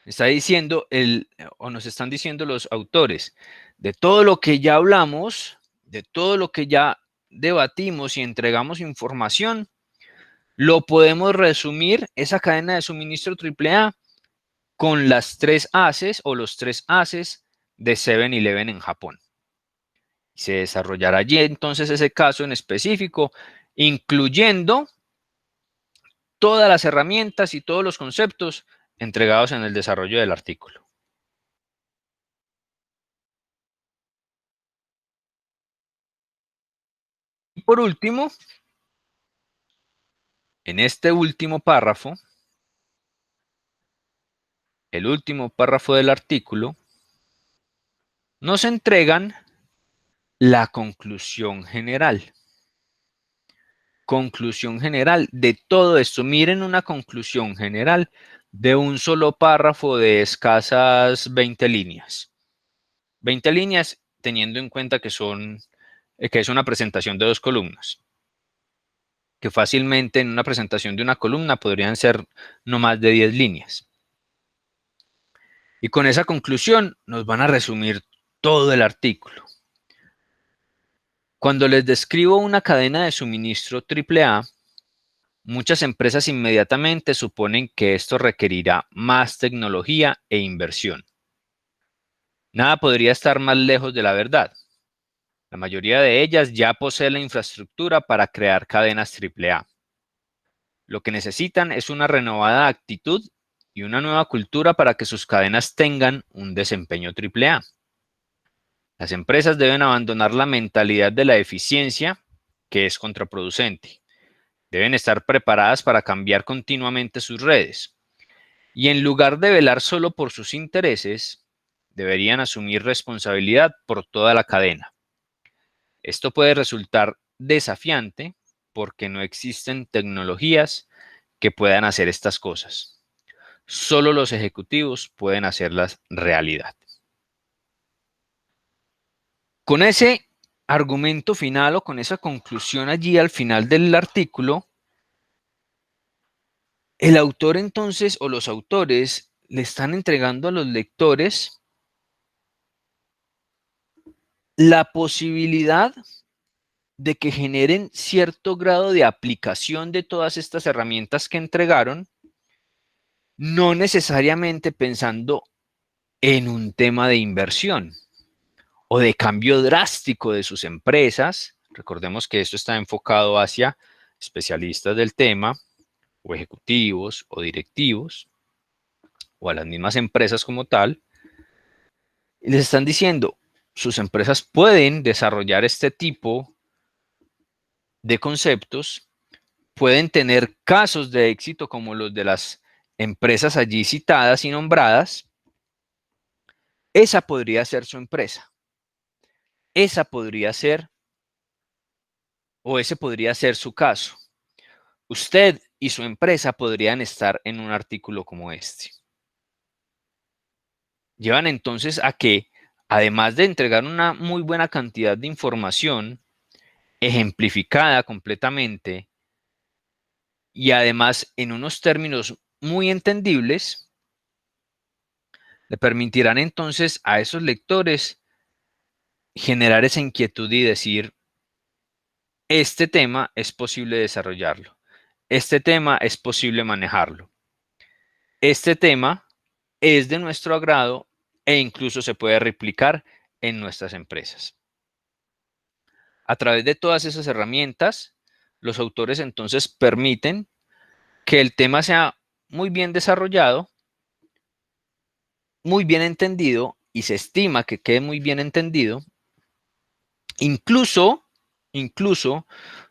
Está diciendo o nos están diciendo los autores, de todo lo que ya hablamos, de todo lo que ya debatimos y entregamos información, lo podemos resumir, esa cadena de suministro AAA, con las 3 ases o los 3 ases de 7-Eleven en Japón. Se desarrollará allí entonces ese caso en específico, incluyendo todas las herramientas y todos los conceptos entregados en el desarrollo del artículo. Y por último, en este último párrafo, el último párrafo del artículo, nos entregan la conclusión general. Conclusión general de todo esto. Miren una conclusión general de un solo párrafo de escasas 20 líneas. 20 líneas teniendo en cuenta que es una presentación de 2 columnas. Que fácilmente en una presentación de una columna podrían ser no más de 10 líneas. Y con esa conclusión nos van a resumir todo el artículo. Cuando les describo una cadena de suministro AAA, muchas empresas inmediatamente suponen que esto requerirá más tecnología e inversión. Nada podría estar más lejos de la verdad. La mayoría de ellas ya posee la infraestructura para crear cadenas AAA. Lo que necesitan es una renovada actitud y una nueva cultura para que sus cadenas tengan un desempeño AAA. Las empresas deben abandonar la mentalidad de la eficiencia, que es contraproducente. Deben estar preparadas para cambiar continuamente sus redes. Y en lugar de velar solo por sus intereses, deberían asumir responsabilidad por toda la cadena. Esto puede resultar desafiante porque no existen tecnologías que puedan hacer estas cosas. Solo los ejecutivos pueden hacerlas realidad. Con ese argumento final o con esa conclusión allí al final del artículo, el autor entonces o los autores le están entregando a los lectores la posibilidad de que generen cierto grado de aplicación de todas estas herramientas que entregaron, no necesariamente pensando en un tema de inversión o de cambio drástico de sus empresas. Recordemos que esto está enfocado hacia especialistas del tema, o ejecutivos, o directivos, o a las mismas empresas como tal. Y les están diciendo, sus empresas pueden desarrollar este tipo de conceptos, pueden tener casos de éxito como los de las empresas allí citadas y nombradas. Esa podría ser su empresa. Esa podría ser, o ese podría ser su caso. Usted y su empresa podrían estar en un artículo como este. Llevan entonces a que, además de entregar una muy buena cantidad de información, ejemplificada completamente, y además en unos términos muy entendibles, le permitirán entonces a esos lectores generar esa inquietud y decir, este tema es posible desarrollarlo, este tema es posible manejarlo, este tema es de nuestro agrado e incluso se puede replicar en nuestras empresas. A través de todas esas herramientas, los autores entonces permiten que el tema sea muy bien desarrollado, muy bien entendido, y se estima que quede muy bien entendido, incluso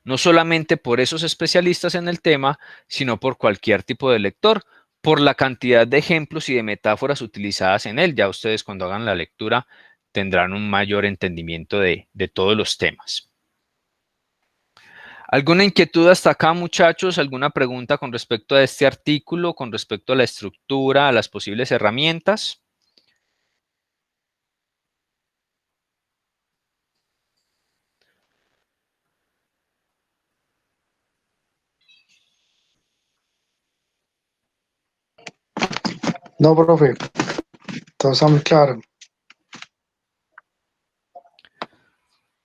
no solamente por esos especialistas en el tema, sino por cualquier tipo de lector, por la cantidad de ejemplos y de metáforas utilizadas en él. Ya ustedes cuando hagan la lectura tendrán un mayor entendimiento de todos los temas. ¿Alguna inquietud hasta acá, muchachos? ¿Alguna pregunta con respecto a este artículo, con respecto a la estructura, a las posibles herramientas? No, profe, todo está muy claro.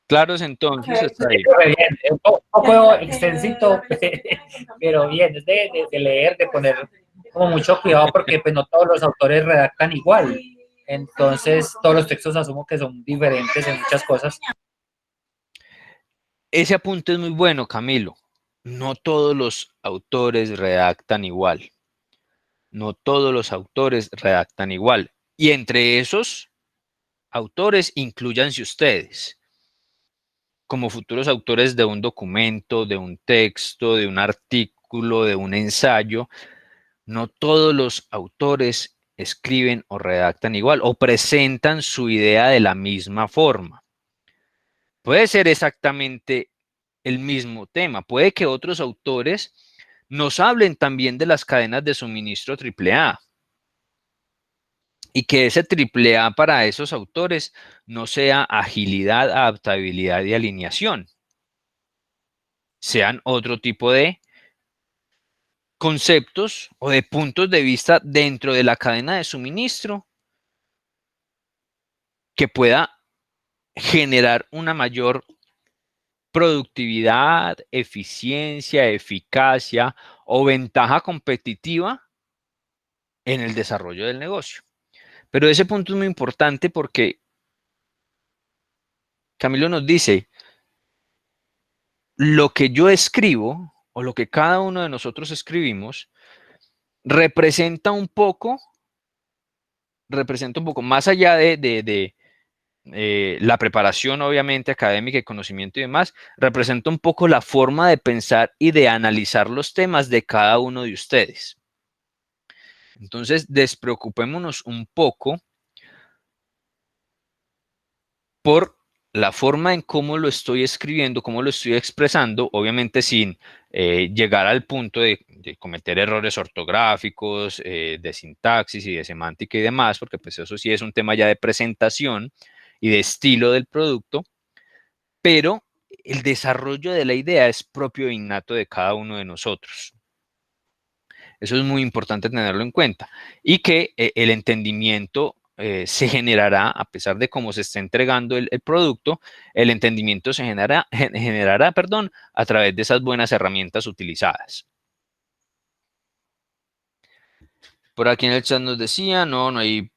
Claros entonces, está ahí. Bien, un poco extensito, pero bien, es de leer, de poner como mucho cuidado porque pues no todos los autores redactan igual. Entonces, todos los textos asumo que son diferentes en muchas cosas. Ese apunte es muy bueno, Camilo. No todos los autores redactan igual. No todos los autores redactan igual. Y entre esos autores, inclúyanse ustedes como futuros autores de un documento, de un texto, de un artículo, de un ensayo. No todos los autores escriben o redactan igual o presentan su idea de la misma forma. Puede ser exactamente el mismo tema. Puede que otros autores nos hablen también de las cadenas de suministro AAA y que ese AAA para esos autores no sea agilidad, adaptabilidad y alineación. Sean otro tipo de conceptos o de puntos de vista dentro de la cadena de suministro que pueda generar una mayor productividad, eficiencia, eficacia o ventaja competitiva en el desarrollo del negocio. Pero ese punto es muy importante porque Camilo nos dice, lo que yo escribo o lo que cada uno de nosotros escribimos representa un poco más allá de la preparación obviamente académica y conocimiento y demás, representa un poco la forma de pensar y de analizar los temas de cada uno de ustedes. Entonces, despreocupémonos un poco por la forma en cómo lo estoy escribiendo, cómo lo estoy expresando, obviamente sin llegar al punto de cometer errores ortográficos, de sintaxis y de semántica y demás, porque pues eso sí es un tema ya de presentación y de estilo del producto, pero el desarrollo de la idea es propio e innato de cada uno de nosotros. Eso es muy importante tenerlo en cuenta. Y que el entendimiento se generará, a pesar de cómo se está entregando el producto, el entendimiento se generará, perdón, a través de esas buenas herramientas utilizadas. Por aquí en el chat nos decía, no hay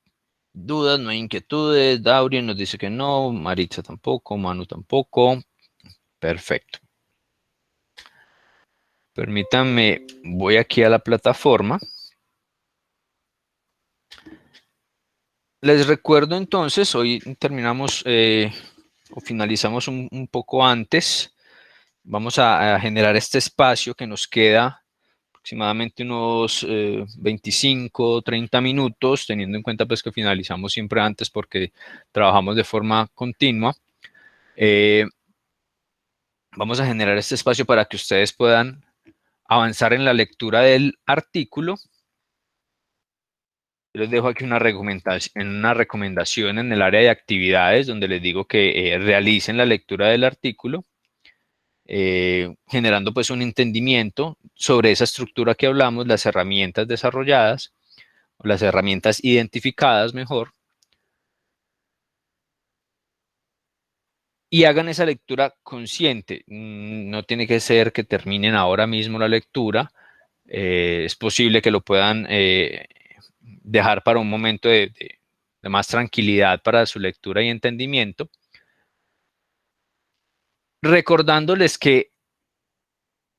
dudas, no hay inquietudes. Daurien nos dice que no, Maritza tampoco, Manu tampoco. Perfecto. Permítanme, voy aquí a la plataforma. Les recuerdo entonces, hoy terminamos o finalizamos un poco antes. Vamos a generar este espacio que nos queda aproximadamente unos 25, 30 minutos, teniendo en cuenta pues que finalizamos siempre antes porque trabajamos de forma continua. Vamos a generar este espacio para que ustedes puedan avanzar en la lectura del artículo. Yo les dejo aquí una recomendación en el área de actividades donde les digo que realicen la lectura del artículo, generando pues un entendimiento sobre esa estructura que hablamos, las herramientas desarrolladas, o las herramientas identificadas mejor, y hagan esa lectura consciente. No tiene que ser que terminen ahora mismo la lectura, es posible que lo puedan dejar para un momento de más tranquilidad para su lectura y entendimiento, recordándoles que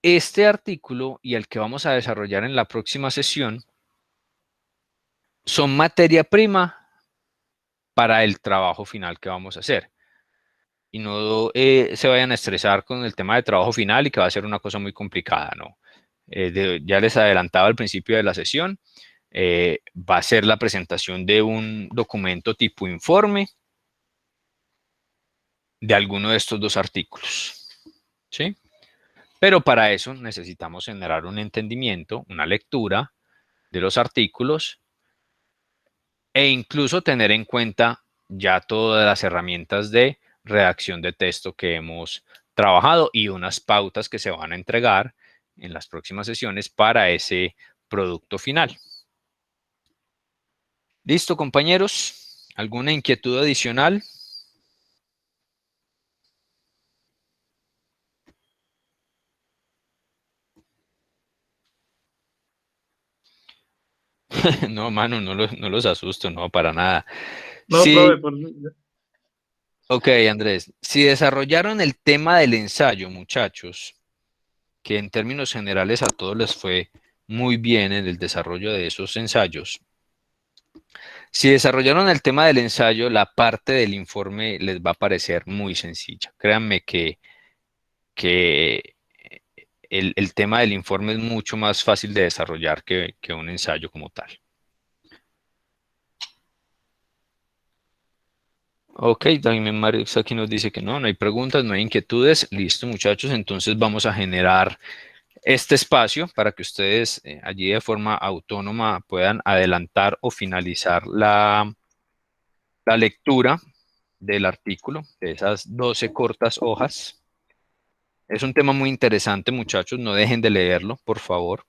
este artículo y el que vamos a desarrollar en la próxima sesión son materia prima para el trabajo final que vamos a hacer. Y no se vayan a estresar con el tema de trabajo final y que va a ser una cosa muy complicada, ¿no? Ya les adelantaba al principio de la sesión, va a ser la presentación de un documento tipo informe de alguno de estos dos artículos, ¿sí? Pero para eso necesitamos generar un entendimiento, una lectura de los artículos e incluso tener en cuenta ya todas las herramientas de redacción de texto que hemos trabajado y unas pautas que se van a entregar en las próximas sesiones para ese producto final. ¿Listo, compañeros? ¿Alguna inquietud adicional? No, mano, no los asusto, no, para nada. No, Sí, profe, ok, Andrés. Si desarrollaron el tema del ensayo, muchachos, que en términos generales a todos les fue muy bien en el desarrollo de esos ensayos. Si desarrollaron el tema del ensayo, la parte del informe les va a parecer muy sencilla. Créanme que el tema del informe es mucho más fácil de desarrollar que un ensayo como tal. Ok, también Marix aquí nos dice que no hay preguntas, no hay inquietudes. Listo, muchachos, entonces vamos a generar este espacio para que ustedes allí de forma autónoma puedan adelantar o finalizar la lectura del artículo, de esas 12 cortas hojas. Es un tema muy interesante, muchachos, no dejen de leerlo, por favor.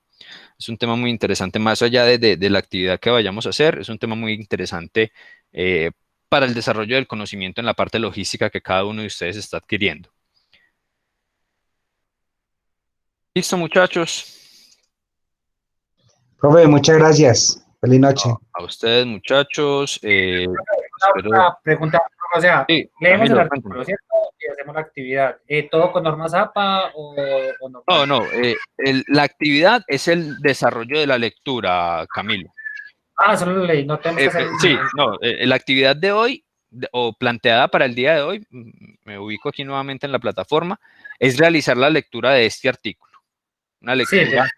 Es un tema muy interesante, más allá de la actividad que vayamos a hacer, es un tema muy interesante para el desarrollo del conocimiento en la parte logística que cada uno de ustedes está adquiriendo. Listo, muchachos. Profe, muchas gracias. Feliz noche. A ustedes, muchachos. Espero... Una pregunta, o sea, Sí, leemos el Camilo, artículo, cuéntame. ¿cierto? Y hacemos la actividad. ¿Todo con normas APA o normal? No, la actividad es el desarrollo de la lectura, Camilo. Ah, solo lo leí, no tenemos que hacer Sí, no, la actividad de hoy, o planteada para el día de hoy, me ubico aquí nuevamente en la plataforma, es realizar la lectura de este artículo. Una lectura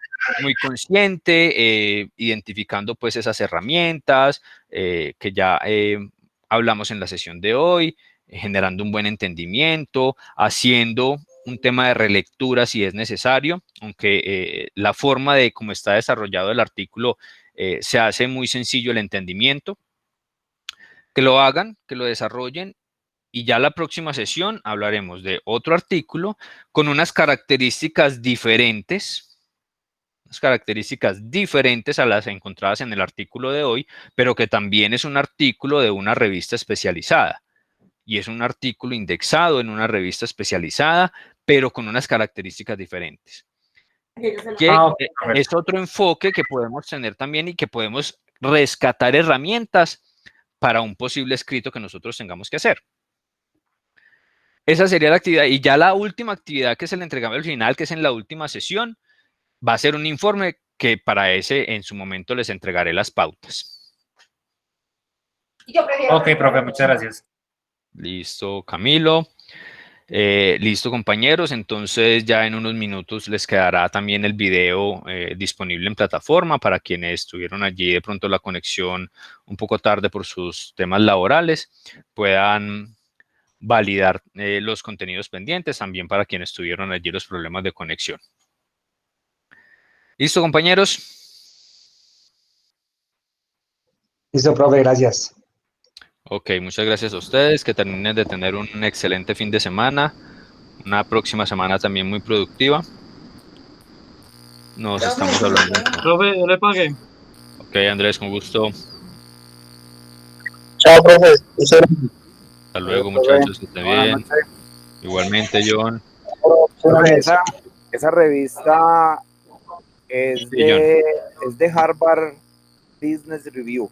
muy consciente, identificando pues esas herramientas que ya hablamos en la sesión de hoy, generando un buen entendimiento, haciendo un tema de relectura si es necesario, aunque la forma de cómo está desarrollado el artículo se hace muy sencillo el entendimiento. Que lo hagan, que lo desarrollen, y ya la próxima sesión hablaremos de otro artículo con unas características diferentes a las encontradas en el artículo de hoy, pero que también es un artículo de una revista especializada. Y es un artículo indexado en una revista especializada, pero con unas características diferentes. Que es otro enfoque que podemos tener también y que podemos rescatar herramientas para un posible escrito que nosotros tengamos que hacer. Esa sería la actividad. Y ya la última actividad, que es el entregable final, que es en la última sesión, va a ser un informe que para ese en su momento les entregaré las pautas. Ok, profe, muchas gracias. Listo, Camilo. Listo, compañeros. Entonces ya en unos minutos les quedará también el video disponible en plataforma para quienes estuvieron allí de pronto la conexión un poco tarde por sus temas laborales, puedan validar los contenidos pendientes, también para quienes tuvieron allí los problemas de conexión. ¿Listo, compañeros? Listo, profe, gracias. Ok, muchas gracias a ustedes, que terminen de tener un excelente fin de semana, una próxima semana también muy productiva. Nos estamos hablando. Profe, yo le pagué. Ok, Andrés, con gusto. Chao, profe. Hasta luego, muchachos, que estén bien. Igualmente, John. Profe, esa revista es Sí, John. de Harvard Business Review.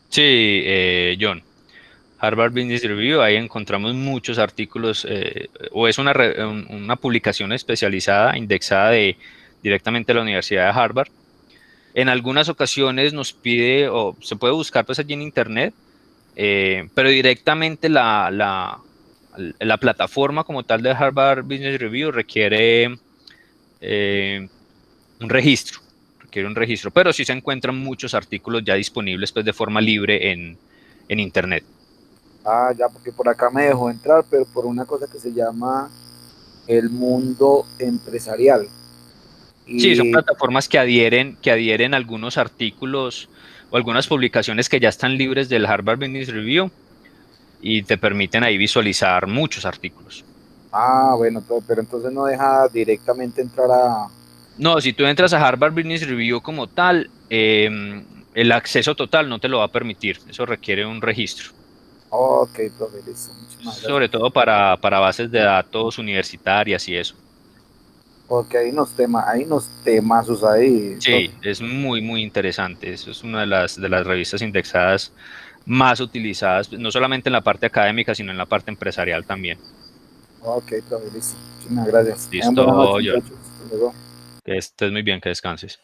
Sí, John. Harvard Business Review, ahí encontramos muchos artículos, o es una publicación especializada, indexada directamente de la Universidad de Harvard. En algunas ocasiones nos pide, o se puede buscar pues allí en internet, pero directamente la plataforma como tal de Harvard Business Review requiere un registro, pero sí se encuentran muchos artículos ya disponibles pues de forma libre en internet. Ah, ya, porque por acá me dejó entrar, pero por una cosa que se llama el mundo empresarial. Sí, son plataformas que adhieren a algunos artículos o algunas publicaciones que ya están libres del Harvard Business Review y te permiten ahí visualizar muchos artículos. Ah, bueno, pero entonces no deja directamente entrar a... No, si tú entras a Harvard Business Review como tal, el acceso total no te lo va a permitir. Eso requiere un registro. Ok, profe, listo. Sobre todo para bases de datos universitarias y eso. Porque hay unos temazos ahí. Sí, es muy, muy interesante. Eso es una de las revistas indexadas más utilizadas, no solamente en la parte académica, sino en la parte empresarial también. Ok, profe, listo. Muchísimas gracias. Listo, Buenas noches, John. muchachos. Hasta luego. Que estés muy bien, que descanses.